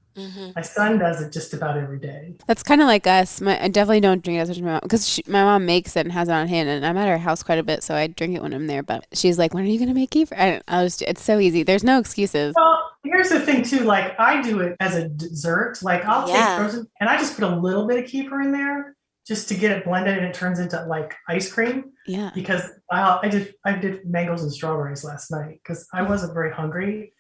My son does it just about every day. That's kind of like us. I definitely don't drink it as much as my mom because my mom makes it and has it on hand, and I'm at her house quite a bit, so I drink it when I'm there. But she's like, "When are you gonna make kefir?" It's so easy. There's no excuses. Well, here's the thing too. Like I do it as a dessert. Like I'll take frozen, and I just put a little bit of kefir in there just to get it blended, and it turns into like ice cream. Yeah. Because I did mangoes and strawberries last night because I wasn't very hungry.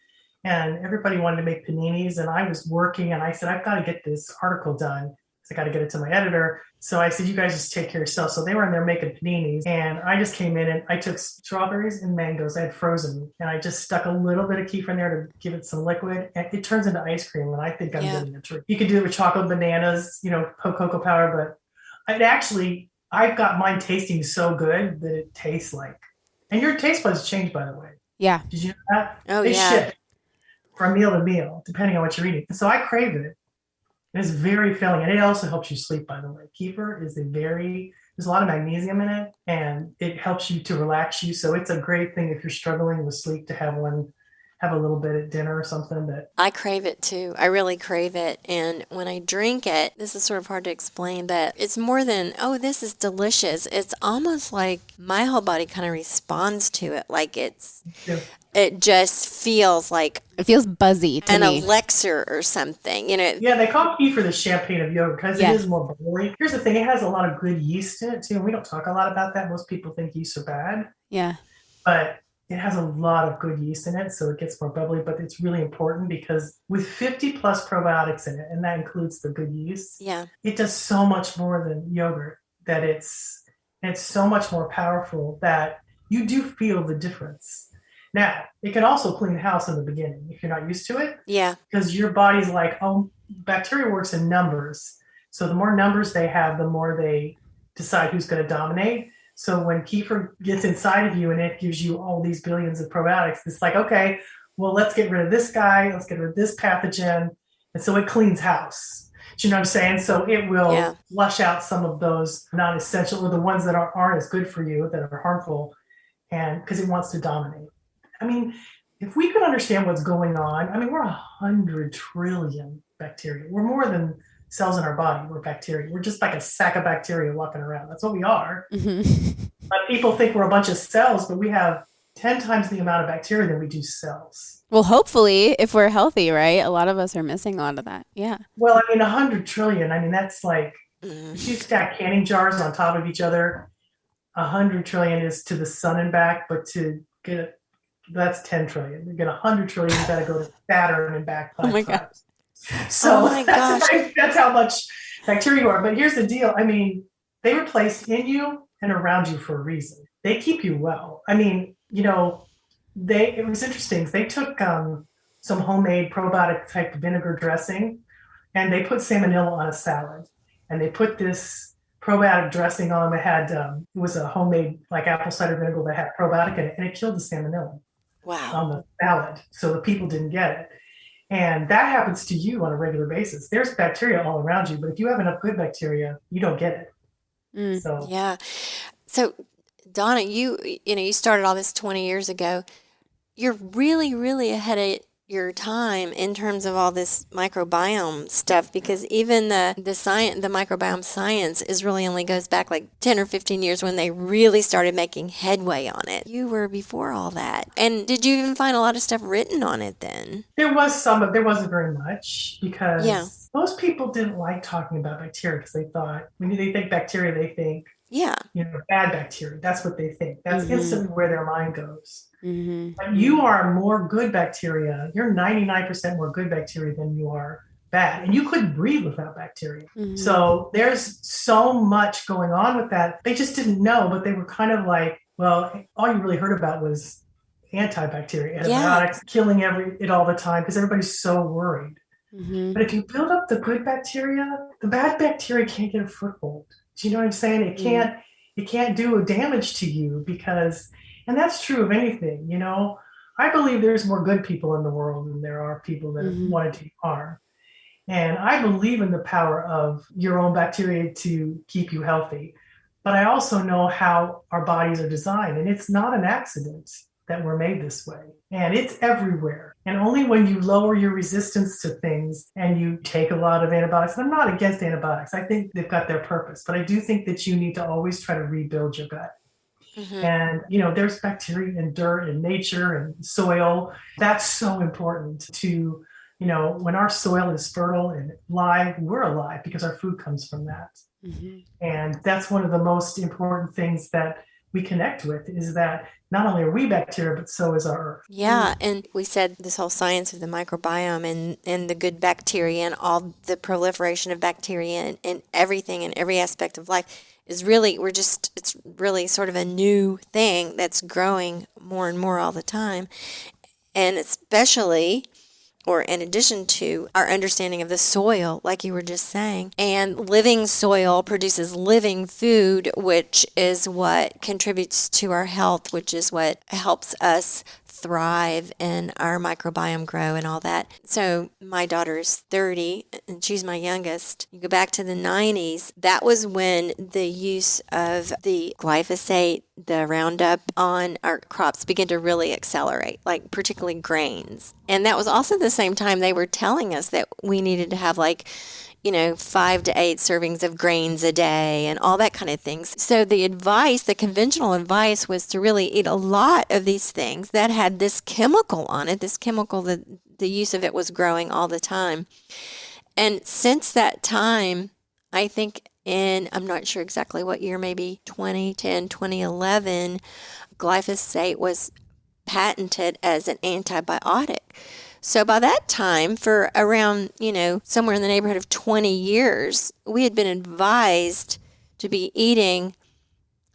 And everybody wanted to make paninis, and I was working, and I said, I've got to get this article done. I got to get it to my editor. So I said, you guys just take care of yourself. So they were in there making paninis, and I just came in and I took strawberries and mangoes I had frozen, and I just stuck a little bit of kefir in there to give it some liquid, and it turns into ice cream. And I think I'm getting a treat. You could do it with chocolate bananas, cocoa powder, but I've got mine tasting so good that it tastes like, and your taste buds change, by the way. Yeah. Did you know that? Oh, they yeah. shift from meal to meal, depending on what you're eating. And so I crave it. It's very filling. And it also helps you sleep, by the way. Kefir is there's a lot of magnesium in it, and it helps you to relax you. So it's a great thing if you're struggling with sleep to have one have a little bit at dinner or something that. I crave it too. I really crave it. And when I drink it, this is sort of hard to explain, but it's more than, oh, this is delicious. It's almost like my whole body kind of responds to it. Like it just feels like It feels buzzy to an me. elixir or something, Yeah, they call kefir the champagne of yogurt because Yeah. it is more bubbly. Here's the thing, it has a lot of good yeast in it too. We don't talk a lot about that. Most people think yeasts are bad, Yeah. but it has a lot of good yeast in it, so it gets more bubbly, but it's really important because with 50 plus probiotics in it, and that includes the good yeast, Yeah. it does so much more than yogurt that it's so much more powerful that you do feel the difference. Now, it can also clean the house in the beginning if you're not used to it, Yeah. because your body's like, oh, bacteria works in numbers. So the more numbers they have, the more they decide who's going to dominate. So when kefir gets inside of you and it gives you all these billions of probiotics, it's like, okay, well, let's get rid of this guy. Let's get rid of this pathogen. And so it cleans house. Do you know what I'm saying? So it will flush out some of those non-essential or the ones that aren't as good for you, that are harmful, and because it wants to dominate. I mean, if we could understand what's going on, I mean, we're 100 trillion bacteria. We're more than cells in our body. We're bacteria. We're just like a sack of bacteria walking around. That's what we are. Mm-hmm. But people think we're a bunch of cells, but we have 10 times the amount of bacteria than we do cells. Well, hopefully, if we're healthy, right? A lot of us are missing a lot of that. Yeah. Well, I mean, 100 trillion. I mean, that's like, if you stack canning jars on top of each other, 100 trillion is to the sun and back, but to get that's 10 trillion. You get 100 trillion, you got to go to Saturn and back 5 my times. So oh my gosh. that's how much bacteria you are. But here's the deal. I mean, they were placed in you and around you for a reason. They keep you well. I mean, you know, it was interesting. They took some homemade probiotic type vinegar dressing and they put salmonella on a salad. And they put this probiotic dressing on. It had, it was a homemade like apple cider vinegar that had probiotic in it, and it killed the salmonella. Wow. On the salad, so the people didn't get it. And that happens to you on a regular basis. There's bacteria all around you, but if you have enough good bacteria, you don't get it. So Yeah. So Donna, you started all this 20 years ago. You're really, really ahead of your time in terms of all this microbiome stuff, because even the microbiome science is really only goes back like 10 or 15 years when they really started making headway on it. You were before all that. And did you even find a lot of stuff written on it then? there was some, but there wasn't very much because most people didn't like talking about bacteria because they thought when they think bacteria, they think bad bacteria. That's what they think. That's instantly where their mind goes. Mm-hmm. But you are more good bacteria. You're 99% more good bacteria than you are bad. And you couldn't breathe without bacteria. Mm-hmm. So there's so much going on with that. They just didn't know, but they were kind of like, well, all you really heard about was antibacteria, antibiotics, killing it all the time because everybody's so worried. Mm-hmm. But if you build up the good bacteria, the bad bacteria can't get a foothold. Do you know what I'm saying? It can't do damage to you because, and that's true of anything, you know. I believe there's more good people in the world than there are people that want to do harm. And I believe in the power of your own bacteria to keep you healthy. But I also know how our bodies are designed, and it's not an accident that we're made this way. And it's everywhere. And only when you lower your resistance to things and you take a lot of antibiotics, and I'm not against antibiotics. I think they've got their purpose, but I do think that you need to always try to rebuild your gut. Mm-hmm. And, you know, there's bacteria in dirt and nature and soil. That's so important to, you know, when our soil is fertile and live, we're alive because our food comes from that. Mm-hmm. And that's one of the most important things that we connect with is that not only are we bacteria, but so is our earth. Yeah, and we said this whole science of the microbiome and the good bacteria and all the proliferation of bacteria and everything in every aspect of life is really, it's really sort of a new thing that's growing more and more all the time. And especially, or in addition to our understanding of the soil, like you were just saying, and living soil produces living food, which is what contributes to our health, which is what helps us thrive and our microbiome grow and all that. So my daughter's 30 and she's my youngest. You go back to the 90s, that was when the use of the glyphosate, the Roundup on our crops began to really accelerate, like particularly grains. And that was also the same time they were telling us that we needed to have 5 to 8 servings of grains a day and all that kind of things. So the advice, the conventional advice was to really eat a lot of these things that had this chemical on it, this chemical that the use of it was growing all the time. And since that time, I think I'm not sure exactly what year, maybe 2010, 2011, glyphosate was patented as an antibiotic. So by that time, for around, somewhere in the neighborhood of 20 years, we had been advised to be eating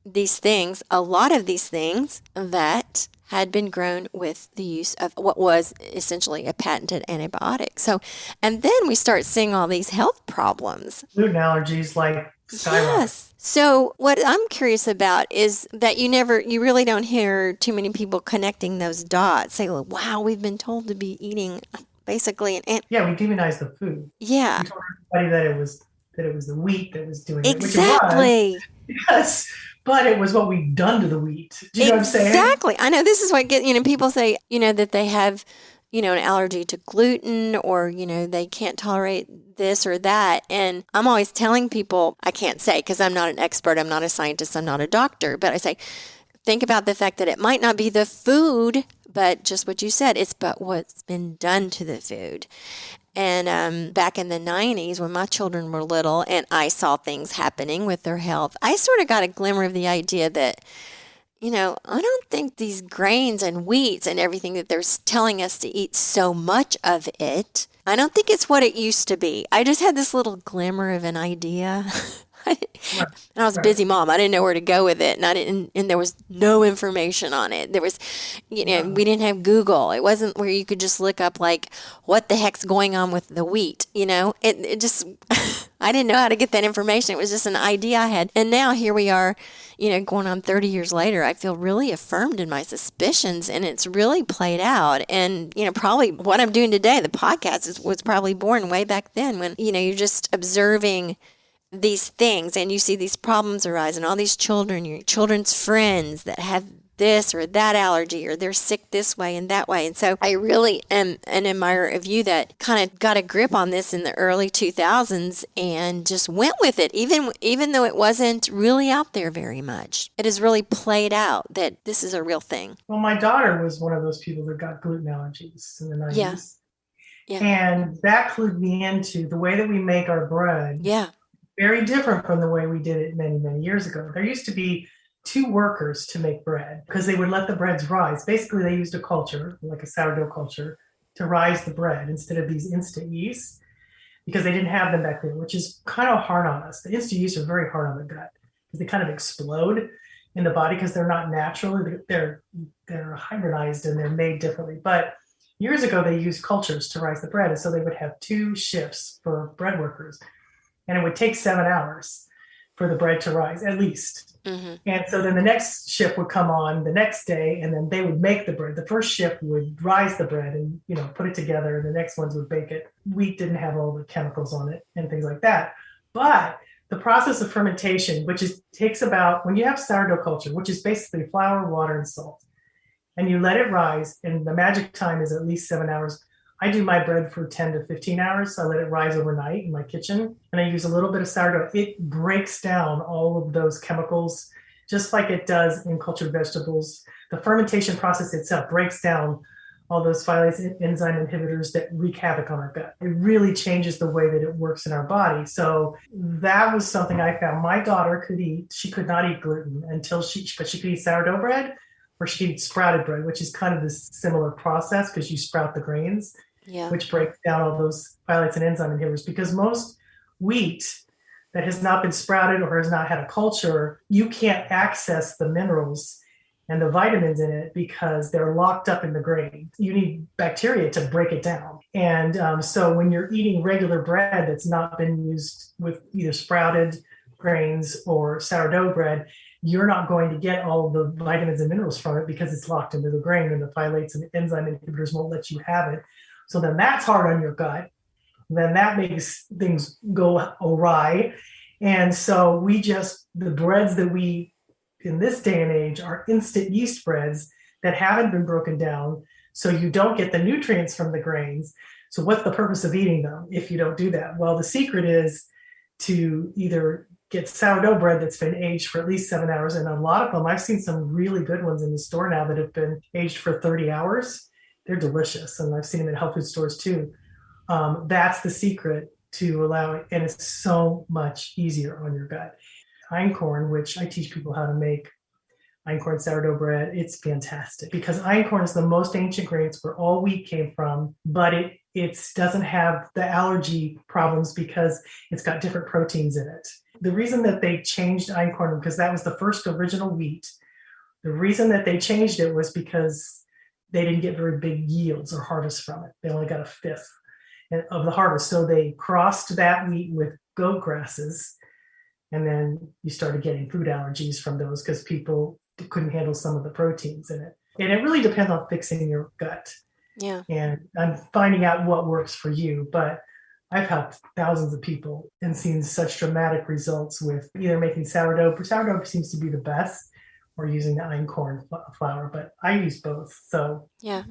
these things, a lot of these things that had been grown with the use of what was essentially a patented antibiotic. So, and then we start seeing all these health problems. Gluten allergies like skyrocket. Yes. So what I'm curious about is that you really don't hear too many people connecting those dots. Say, well, wow, we've been told to be eating basically Yeah, we demonized the food. Yeah. We told everybody that it was the wheat that was doing it. Exactly. Which it was, yes. But it was what we'd done to the wheat. Do you know what I'm saying? Exactly. I know this is what people say, that they have, an allergy to gluten or, they can't tolerate this or that. And I'm always telling people, I can't say because I'm not an expert, I'm not a scientist, I'm not a doctor, but I say, think about the fact that it might not be the food, but just what you said, it's but what's been done to the food. And back in the 90s, when my children were little and I saw things happening with their health, I sort of got a glimmer of the idea that, I don't think these grains and wheats and everything that they're telling us to eat so much of it, I don't think it's what it used to be. I just had this little glimmer of an idea. And I was a busy mom. I didn't know where to go with it. And there was no information on it. There was, we didn't have Google. It wasn't where you could just look up what the heck's going on with the wheat. It just, I didn't know how to get that information. It was just an idea I had. And now here we are, going on 30 years later, I feel really affirmed in my suspicions and it's really played out. And, probably what I'm doing today, the podcast was probably born way back then when, you're just observing these things and you see these problems arise and all these children, your children's friends that have this or that allergy or they're sick this way and that way. And so I really am an admirer of you that kind of got a grip on this in the early 2000s and just went with it, even though it wasn't really out there very much. It has really played out that this is a real thing. Well, my daughter was one of those people that got gluten allergies in the 90s. Yeah. And that clued me into the way that we make our bread. Yeah. Very different from the way we did it many, many years ago. There used to be 2 workers to make bread because they would let the breads rise. Basically, they used a culture, like a sourdough culture, to rise the bread instead of these instant yeasts because they didn't have them back then, which is kind of hard on us. The instant yeasts are very hard on the gut because they kind of explode in the body because they're not natural. They're hybridized and they're made differently. But years ago, they used cultures to rise the bread. And so they would have 2 shifts for bread workers. And it would take 7 hours for the bread to rise, at least. Mm-hmm. And so then the next shift would come on the next day, and then they would make the bread. The first shift would rise the bread and, put it together, and the next ones would bake it. Wheat didn't have all the chemicals on it and things like that. But the process of fermentation, takes about, when you have sourdough culture, which is basically flour, water, and salt, and you let it rise, and the magic time is at least 7 hours. I do my bread for 10 to 15 hours. So I let it rise overnight in my kitchen and I use a little bit of sourdough. It breaks down all of those chemicals, just like it does in cultured vegetables. The fermentation process itself breaks down all those phytase enzyme inhibitors that wreak havoc on our gut. It really changes the way that it works in our body. So that was something I found my daughter could eat. She could not eat gluten but she could eat sourdough bread, or she could eat sprouted bread, which is kind of this similar process because you sprout the grains, which breaks down all those phytates and enzyme inhibitors. Because most wheat that has not been sprouted or has not had a culture, you can't access the minerals and the vitamins in it because they're locked up in the grain. You need bacteria to break it down. And so when you're eating regular bread that's not been used with either sprouted grains or sourdough bread, you're not going to get all the vitamins and minerals from it because it's locked into the grain, and the phthalates and enzyme inhibitors won't let you have it. So then that's hard on your gut. Then that makes things go awry. And so the breads that we, in this day and age, are instant yeast breads that haven't been broken down. So you don't get the nutrients from the grains. So what's the purpose of eating them if you don't do that? Well, the secret is to either get sourdough bread that's been aged for at least 7 hours. And a lot of them, I've seen some really good ones in the store now that have been aged for 30 hours. They're delicious. And I've seen them in health food stores too. That's the secret to allow it. And it's so much easier on your gut. Einkorn, which I teach people how to make einkorn sourdough bread, it's fantastic because einkorn is the most ancient grain. It's where all wheat came from, but it doesn't have the allergy problems because it's got different proteins in it. The reason that they changed einkorn, because that was the first original wheat, the reason that they changed it was because they didn't get very big yields or harvest from it. They only got a fifth of the harvest. So they crossed that wheat with goat grasses, and then you started getting food allergies from those because people couldn't handle some of the proteins in it. And it really depends on fixing your gut. Yeah. And I'm finding out what works for you. But I've helped thousands of people and seen such dramatic results with either making sourdough. Sourdough seems to be the best, or using the einkorn flour, but I use both. So yeah,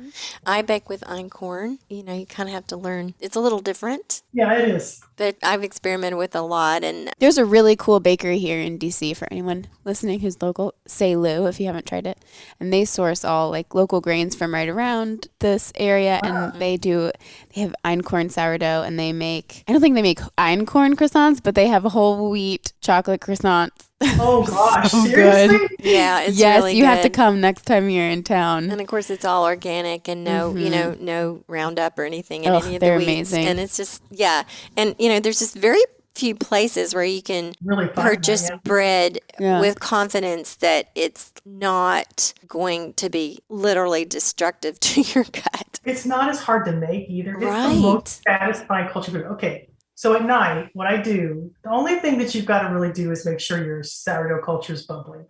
I bake with einkorn. You know, you kind of have to learn. It's a little different. Yeah, it is. But I've experimented with a lot, and there's a really cool bakery here in DC for anyone listening who's local. Say Lou if you haven't tried it, and they source all like local grains from right around this area, and they have einkorn sourdough, and I don't think they make einkorn croissants, but they have whole wheat chocolate croissants. Oh gosh, so seriously? Good. Yeah, it's yes, really you good. have to come next time you're in town. And of course, it's all organic and no Roundup or anything in any of the they're wheats. amazing. And it's just and there's just very few places where you can really purchase bread with confidence that it's not going to be literally destructive to your gut. It's not as hard to make either. It's Right. the most satisfying culture food. Okay. So at night, what I do, the only thing that you've got to really do is make sure your sourdough culture is bubbling.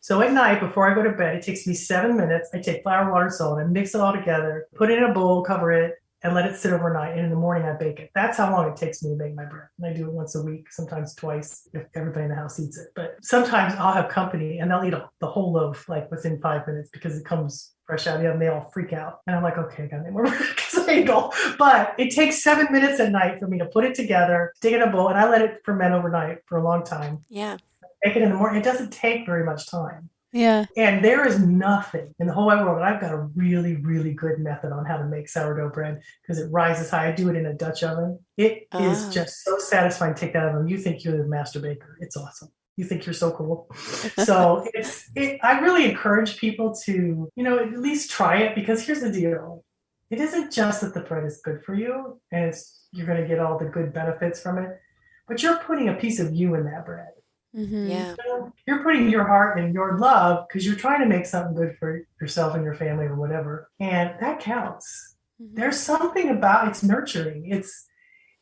So at night, before I go to bed, it takes me 7 minutes. I take flour, water, salt, and mix it all together, put it in a bowl, cover it, and let it sit overnight. And in the morning, I bake it. That's how long it takes me to make my bread. And I do it once a week, sometimes twice, if everybody in the house eats it. But sometimes I'll have company, and they'll eat the whole loaf like within 5 minutes because it comes fresh out of the oven. They all freak out. And I'm like, okay, I got to make more bread because I ate it all. But it takes 7 minutes at night for me to put it together, stick it in a bowl, and I let it ferment overnight for a long time. Yeah. Make it in the morning. It doesn't take very much time. Yeah. And there is nothing in the whole wide world. I've got a really, really good method on how to make sourdough bread because it rises high. I do it in a Dutch oven. It is just so satisfying to take that oven. You think you're the master baker. It's awesome. You think you're so cool. So I really encourage people to, at least try it, because here's the deal. It isn't just that the bread is good for you and you're going to get all the good benefits from it, but you're putting a piece of you in that bread. Mm-hmm. Yeah. You're putting your heart and your love because you're trying to make something good for yourself and your family or whatever. And that counts. Mm-hmm. There's something about it's nurturing.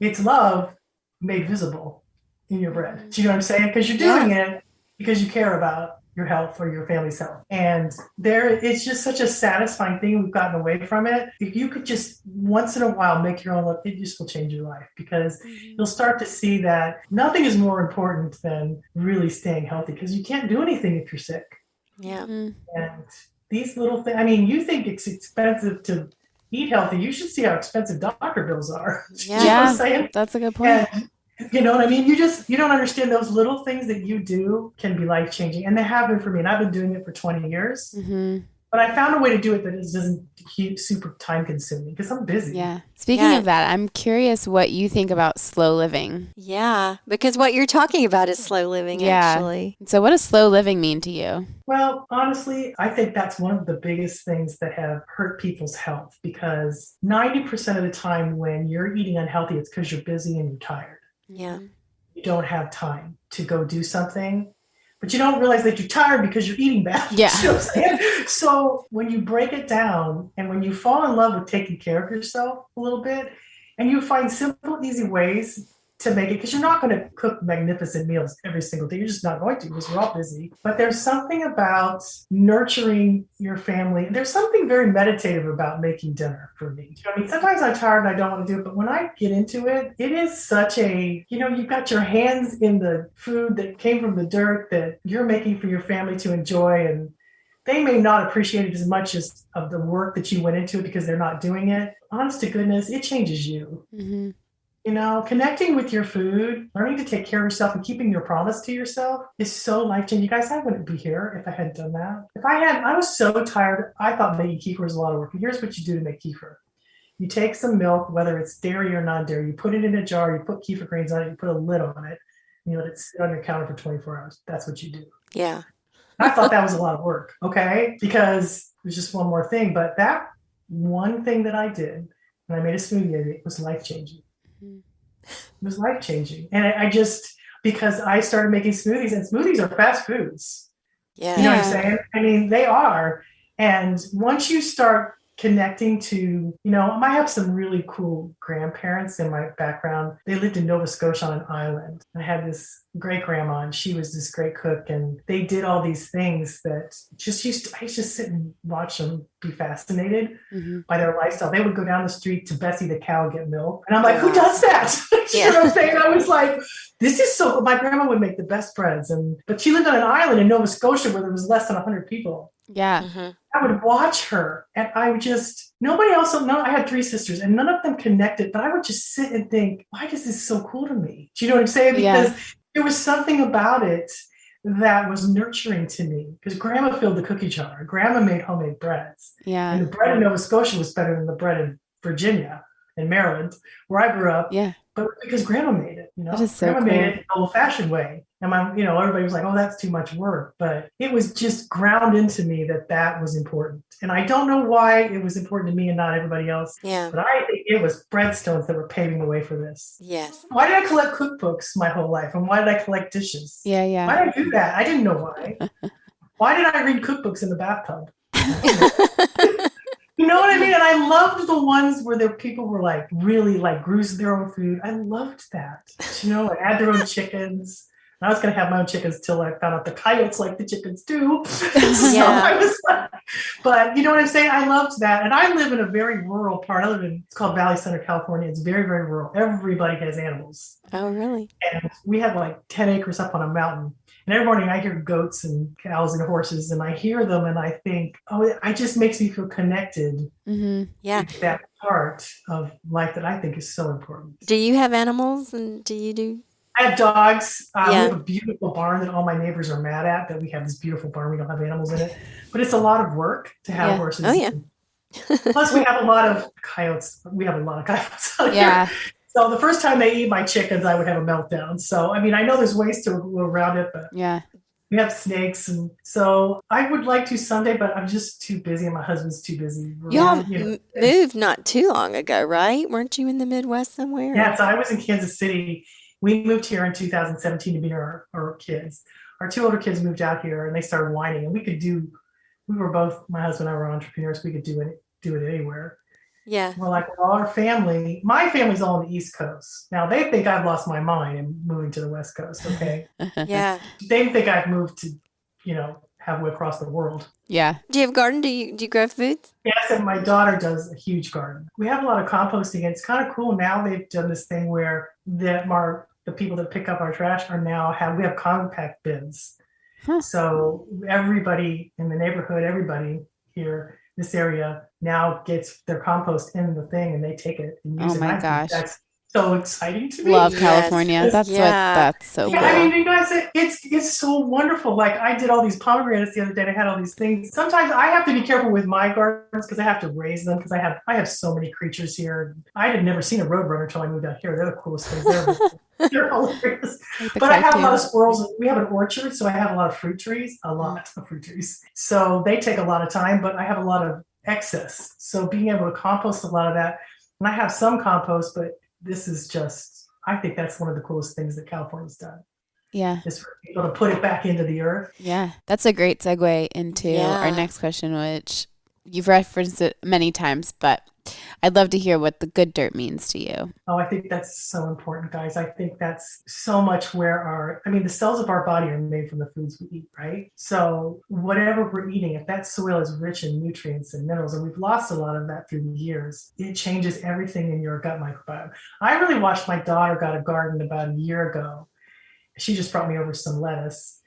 It's love made visible in your bread. Mm-hmm. Do you know what I'm saying? Because you're doing it because you care about your health or your family's health. And it's just such a satisfying thing. We've gotten away from it. If you could just once in a while make your own love, it just will change your life, because you'll start to see that nothing is more important than really staying healthy, because you can't do anything if you're sick. Yeah. And these little things, you think it's expensive to eat healthy. You should see how expensive doctor bills are. Yeah, you know what I'm saying? That's a good point. And, you know what I mean? You don't understand those little things that you do can be life-changing. And they have been for me. And I've been doing it for 20 years. Mm-hmm. But I found a way to do it that it doesn't keep super time-consuming, because I'm busy. Yeah. Speaking of that, I'm curious what you think about slow living. Yeah, because what you're talking about is slow living, actually. So what does slow living mean to you? Well, honestly, I think that's one of the biggest things that have hurt people's health, because 90% of the time when you're eating unhealthy, it's because you're busy and you're tired. Yeah. You don't have time to go do something, but you don't realize that you're tired because you're eating bad. Yeah. You know what I'm saying? So when you break it down and when you fall in love with taking care of yourself a little bit, and you find simple, easy ways to make it, because you're not going to cook magnificent meals every single day. You're just not going to, because we're all busy. But there's something about nurturing your family. There's something very meditative about making dinner for me. I mean, sometimes I'm tired and I don't want to do it, but when I get into it, it is such a, you've got your hands in the food that came from the dirt that you're making for your family to enjoy, and they may not appreciate it as much as of the work that you went into it because they're not doing it. Honest to goodness, it changes you. Mm-hmm. Connecting with your food, learning to take care of yourself and keeping your promise to yourself is so life-changing. You guys, I wouldn't be here if I hadn't done that. I was so tired. I thought making kefir was a lot of work. And here's what you do to make kefir. You take some milk, whether it's dairy or non-dairy, you put it in a jar, you put kefir grains on it, you put a lid on it, and you let it sit on your counter for 24 hours. That's what you do. Yeah. I thought that was a lot of work, okay? Because it was just one more thing. But that one thing that I did, when I made a smoothie, it was life-changing. It was life-changing. And I just, because I started making smoothies, and smoothies are fast foods. Yeah. You know what I'm saying? I mean, they are. And once you start connecting to, I have some really cool grandparents in my background. They lived in Nova Scotia on an island. I had this great grandma, and she was this great cook, and they did all these things that I used to sit and watch them, be fascinated by their lifestyle. They would go down the street to Bessie the cow and get milk. And I'm like, who does that? You know what I'm saying? I was like, this is so, my grandma would make the best breads. But she lived on an island in Nova Scotia where there was less than 100 people. Yeah. Mm-hmm. I would watch her, and I would just, I had 3 sisters, and none of them connected, but I would just sit and think, why is this so cool to me? Do you know what I'm saying? Because there was something about it that was nurturing to me, because grandma filled the cookie jar. Grandma made homemade breads. Yeah. And the bread in Nova Scotia was better than the bread in Virginia and Maryland, where I grew up. Yeah. But because grandma made it, That is so grandma cool. made it the old-fashioned way. And everybody was like, oh, that's too much work. But it was just ground into me that was important. And I don't know why it was important to me and not everybody else. Yeah. But I think it was breadstones that were paving the way for this. Yes. Why did I collect cookbooks my whole life? And why did I collect dishes? Yeah, yeah. Why did I do that? I didn't know why. Why did I read cookbooks in the bathtub? You know what I mean? And I loved the ones where the people were like really like grew their own food. I loved that. Like had their own chickens. And I was going to have my own chickens till I found out the coyotes like the chickens too. I was like, but you know what I'm saying? I loved that. And I live in a very rural part. It's called Valley Center, California. It's very, very rural. Everybody has animals. Oh, really? And we have like 10 acres up on a mountain. And every morning I hear goats and cows and horses, and I hear them and I think, it just makes me feel connected to that part of life that I think is so important. Do you have animals, and do you do? I have dogs. We have a beautiful barn that all my neighbors are mad at, that we have this beautiful barn. We don't have animals in it, but it's a lot of work to have horses. Oh, yeah. Plus we have a lot of coyotes. We have a lot of coyotes out Yeah. here. So the first time they eat my chickens, I would have a meltdown. So, I mean, I know there's ways to go around it, but we have snakes. And so I would like to someday, but I'm just too busy and my husband's too busy. Y'all moved not too long ago, right? Weren't you in the Midwest somewhere? Yeah, so I was in Kansas City. We moved here in 2017 to be near our kids. Our 2 older kids moved out here and they started whining. And we were both, my husband and I were entrepreneurs. We could do it anywhere. Yeah. We're like, well, my family's all on the East Coast. Now they think I've lost my mind and moving to the West Coast. Okay. Yeah. They think I've moved to, halfway across the world. Yeah. Do you have a garden? Do you grow foods? Yes, and my daughter does a huge garden. We have a lot of composting, and it's kind of cool. Now they've done this thing where the people that pick up our trash we have compact bins. Huh. So everybody in the neighborhood, everybody here, this area now gets their compost in the thing and they take it and use it. Oh my gosh. That's so exciting to me. Love California. That's so cool. I mean, you guys, it's so wonderful. Like I did all these pomegranates the other day and I had all these things. Sometimes I have to be careful with my gardens because I have to raise them because I have so many creatures here. I had never seen a roadrunner until I moved out here. They're the coolest things. They're hilarious. But I have a lot of squirrels. We have an orchard, so I have a lot of fruit trees. So they take a lot of time, but I have a lot of excess. So being able to compost a lot of that, and I have some compost, but this is just, I think that's one of the coolest things that California's done. Yeah. Is for people to put it back into the earth. Yeah. That's a great segue into our next question, which you've referenced it many times, but I'd love to hear what the good dirt means to you. Oh, I think that's so important, guys. I think that's so much where the cells of our body are made from the foods we eat, right? So whatever we're eating, if that soil is rich in nutrients and minerals, and we've lost a lot of that through the years, it changes everything in your gut microbiome. I really watched my daughter got a garden about a year ago. She just brought me over some lettuce.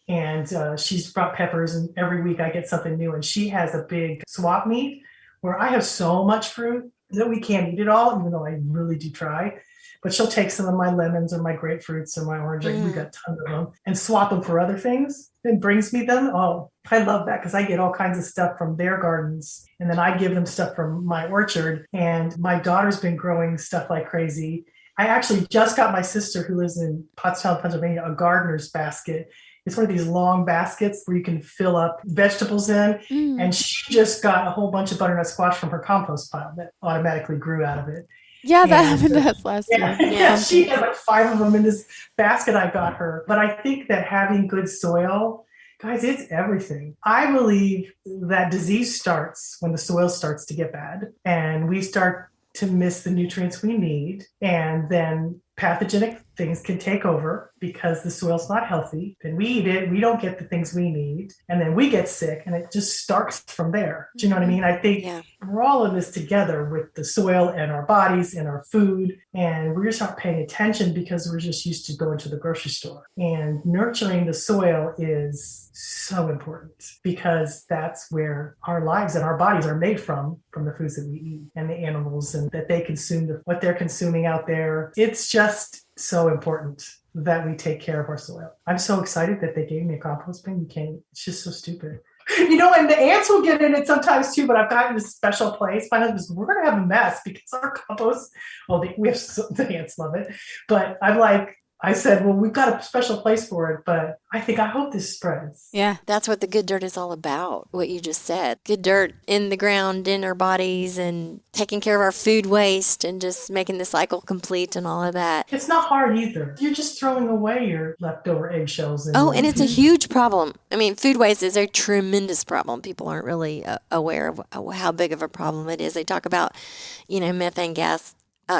And she's brought peppers, and every week I get something new. And she has a big swap meet where I have so much fruit that we can't eat it all, even though I really do try. But she'll take some of my lemons or my grapefruits or my orange, we got tons of them, and swap them for other things and brings me them. Oh, I love that because I get all kinds of stuff from their gardens. And then I give them stuff from my orchard. And my daughter's been growing stuff like crazy. I actually just got my sister, who lives in Pottstown, Pennsylvania, a gardener's basket. It's one of these long baskets where you can fill up vegetables in. And she just got a whole bunch of butternut squash from her compost pile that automatically grew out of it. Yeah, that happened to us last year. Yeah, she had like 5 of them in this basket I got her. But I think that having good soil, guys, it's everything. I believe that disease starts when the soil starts to get bad and we start to miss the nutrients we need, and then pathogenic things can take over because the soil's not healthy. Then we eat it, we don't get the things we need, and then we get sick, and it just starts from there. Do you know what I mean? I think we're all in this together with the soil and our bodies and our food, and we're just not paying attention because we're just used to going to the grocery store. And nurturing the soil is so important because that's where our lives and our bodies are made from the foods that we eat and the animals and that they consume, what they're consuming out there. It's just so important that we take care of our soil. I'm so excited that they gave me a compost bin. It's just so stupid. And the ants will get in it sometimes too, but I've gotten this special place. My husband's, we're going to have a mess because our compost, the ants love it. But I said, well, we've got a special place for it, but I hope this spreads. Yeah, that's what the good dirt is all about, what you just said. Good dirt in the ground, in our bodies, and taking care of our food waste and just making the cycle complete and all of that. It's not hard either. You're just throwing away your leftover eggshells. And it's a huge problem. I mean, food waste is a tremendous problem. People aren't really aware of how big of a problem it is. They talk about, methane gas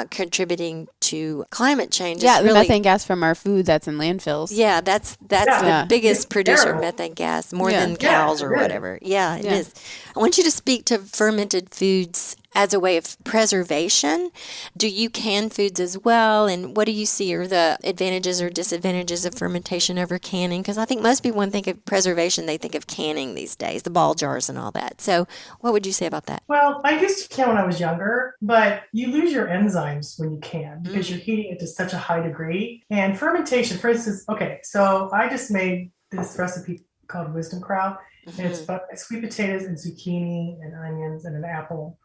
contributing to climate change. Yeah, the methane gas from our food that's in landfills. Yeah, that's the biggest producer of methane gas, more than cows or whatever. Yeah, it is. I want you to speak to fermented foods as a way of preservation. Do you can foods as well? And what do you see are the advantages or disadvantages of fermentation over canning? Because I think most people, when they think of preservation, they think of canning these days, the ball jars and all that. So what would you say about that? Well, I used to can when I was younger, but you lose your enzymes when you can because you're heating it to such a high degree. And fermentation, for instance, so I just made this recipe called Wisdom Crowd. And it's sweet potatoes and zucchini and onions and an apple.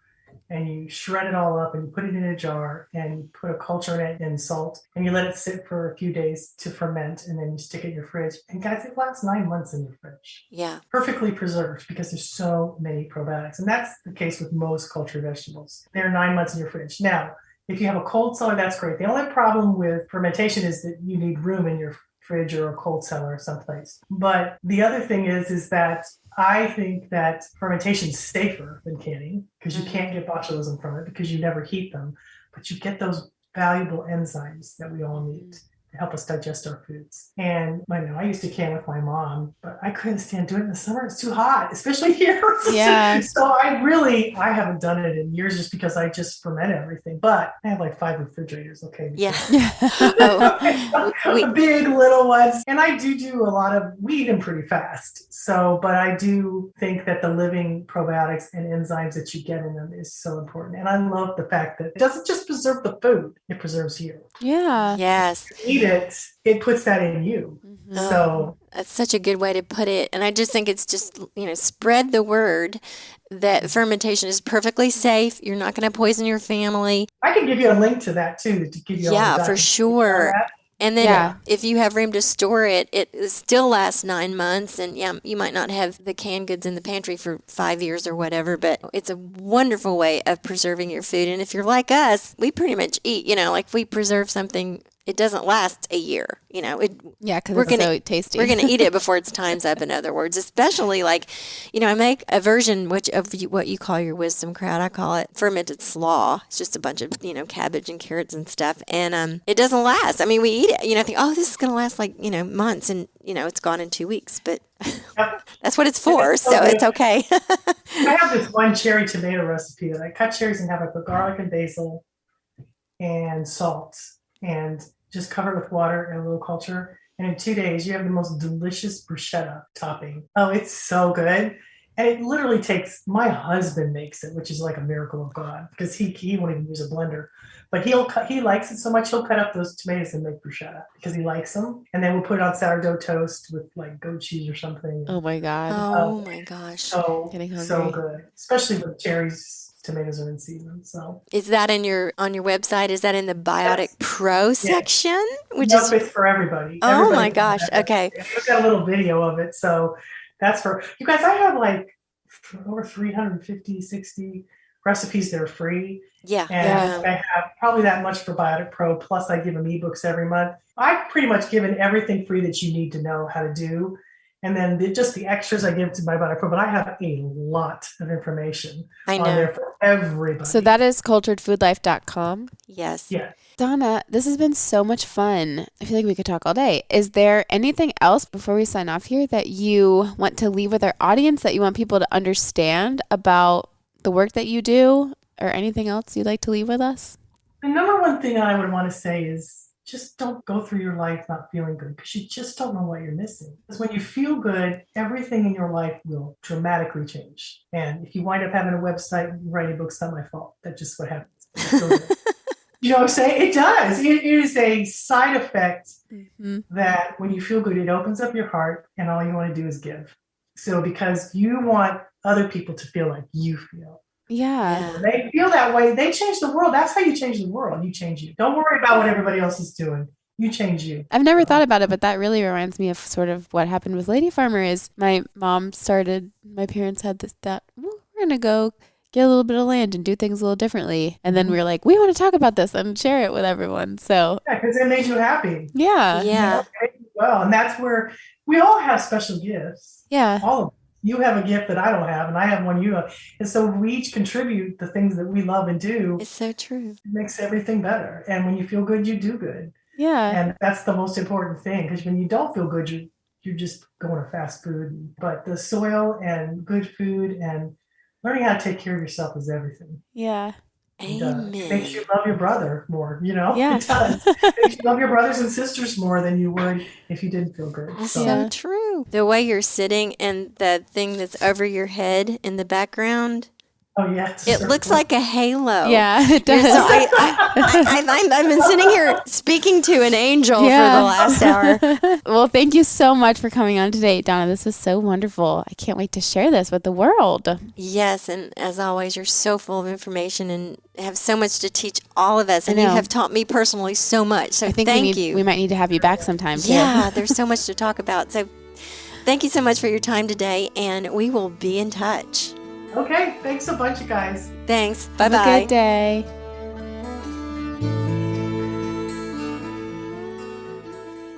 And you shred it all up and you put it in a jar and you put a culture in it and salt and you let it sit for a few days to ferment, and then you stick it in your fridge. And guys, it lasts 9 months in your fridge. Yeah. Perfectly preserved because there's so many probiotics. And that's the case with most cultured vegetables. They're 9 months in your fridge. Now, if you have a cold cellar, that's great. The only problem with fermentation is that you need room in your fridge or a cold cellar someplace. But the other thing is that I think that fermentation is safer than canning because you can't get botulism from it because you never heat them, but you get those valuable enzymes that we all need to help us digest our foods. And I used to can with my mom, but I couldn't stand doing it in the summer. It's too hot, especially here. Yeah. So I haven't done it in years just because I just ferment everything. But I have like 5 refrigerators. Okay. Yeah. Big little ones. And I do a lot of, we eat them pretty fast. So, but I do think that the living probiotics and enzymes that you get in them is so important. And I love the fact that it doesn't just preserve the food, it preserves you. Yeah. Yes. Eat it puts that in you. So that's such a good way to put it. And I just think it's just, spread the word that fermentation is perfectly safe. You're not going to poison your family. I can give you a link to that too, to give you all the for sure. And then if you have room to store it, it still lasts 9 months. And you might not have the canned goods in the pantry for 5 years or whatever, but it's a wonderful way of preserving your food. And if you're like us, we pretty much eat, like we preserve something it doesn't last a year. Yeah, because we're it's gonna so tasty. we're gonna eat it before its time's up. In other words, especially like, I make a version of what you call your wisdom crowd. I call it fermented slaw. It's just a bunch of cabbage and carrots and stuff, and it doesn't last. I mean, we eat it. I think, oh, this is gonna last like months, and it's gone in 2 weeks, but that's what it's for. So it's okay. I have this one cherry tomato recipe that I cut cherries in half. I put garlic and basil and salt and just cover it with water and a little culture. And in 2 days, you have the most delicious bruschetta topping. Oh, it's so good. And it literally takes, my husband makes it, which is like a miracle of God, because he won't even use a blender. But he likes it so much, he'll cut up those tomatoes and make bruschetta because he likes them. And then we'll put it on sourdough toast with like goat cheese or something. Oh my God. Oh my gosh. So good, especially with cherries. Tomatoes are in season. So is that on your website? Is that in the Biotic Pro section? Which is it's for everybody. Oh my gosh. Okay. I've got a little video of it. So that's for you guys. I have like over 350, 60 recipes that are free. Yeah. And I have probably that much for Biotic Pro. Plus I give them ebooks every month. I've pretty much given everything free that you need to know how to do. And then just the extras I give to my Biotic Pro, but I have a lot of information on there for everybody. So that is culturedfoodlife.com. Yes. Yeah. Donna, this has been so much fun. I feel like we could talk all day. Is there anything else before we sign off here that you want to leave with our audience, that you want people to understand about the work that you do, or anything else you'd like to leave with us? The number one thing I would want to say is just don't go through your life not feeling good, because you just don't know what you're missing. Because when you feel good, everything in your life will dramatically change. And if you wind up having a website, writing books, not my fault. That's just what happens. You know what I'm saying? It does. It is a side effect that when you feel good, it opens up your heart and all you want to do is give. So because you want other people to feel like you feel. Yeah. When they feel that way, they change the world. That's how you change the world. You change you. Don't worry about what everybody else is doing. You change you. I've never thought about it, but that really reminds me of sort of what happened with Lady Farmer. Is my parents had we're going to go get a little bit of land and do things a little differently. And then we were like, we want to talk about this and share it with everyone. So yeah, because it made you happy. Yeah. Yeah. Well, and that's where we all have special gifts. Yeah. All of them. You have a gift that I don't have, and I have one you have. And so we each contribute the things that we love and do. It's so true. It makes everything better. And when you feel good, you do good. Yeah. And that's the most important thing, because when you don't feel good, you're just going to fast food. But the soil and good food and learning how to take care of yourself is everything. Yeah. Amen. It makes you love your brother more, Yeah. It does. It makes you love your brothers and sisters more than you would if you didn't feel good. That's so true. The way you're sitting and the thing that's over your head in the background. Oh, yeah. It looks like a halo. Yeah, it does. So I've been sitting here speaking to an angel for the last hour. Well, thank you so much for coming on today, Donna. This was so wonderful. I can't wait to share this with the world. Yes, and as always, you're so full of information and have so much to teach all of us. And you have taught me personally so much. So thank you. We might need to have you back sometime, too. Yeah, there's so much to talk about. So thank you so much for your time today, and we will be in touch. Okay, thanks a bunch, you guys. Thanks. Bye-bye. Have a good day.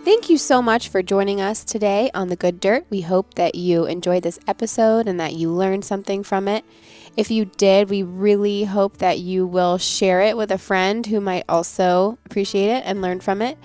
Thank you so much for joining us today on The Good Dirt. We hope that you enjoyed this episode and that you learned something from it. If you did, we really hope that you will share it with a friend who might also appreciate it and learn from it.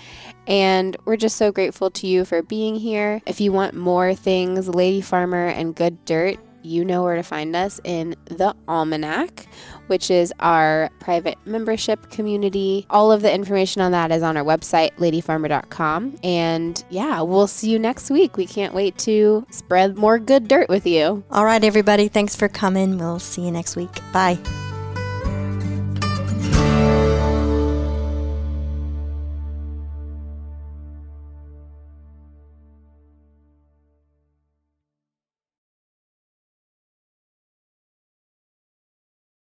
And we're just so grateful to you for being here. If you want more things Lady Farmer and Good Dirt, you know where to find us in the Almanac, which is our private membership community. All of the information on that is on our website, ladyfarmer.com. And yeah, we'll see you next week. We can't wait to spread more good dirt with you. All right, everybody. Thanks for coming. We'll see you next week. Bye.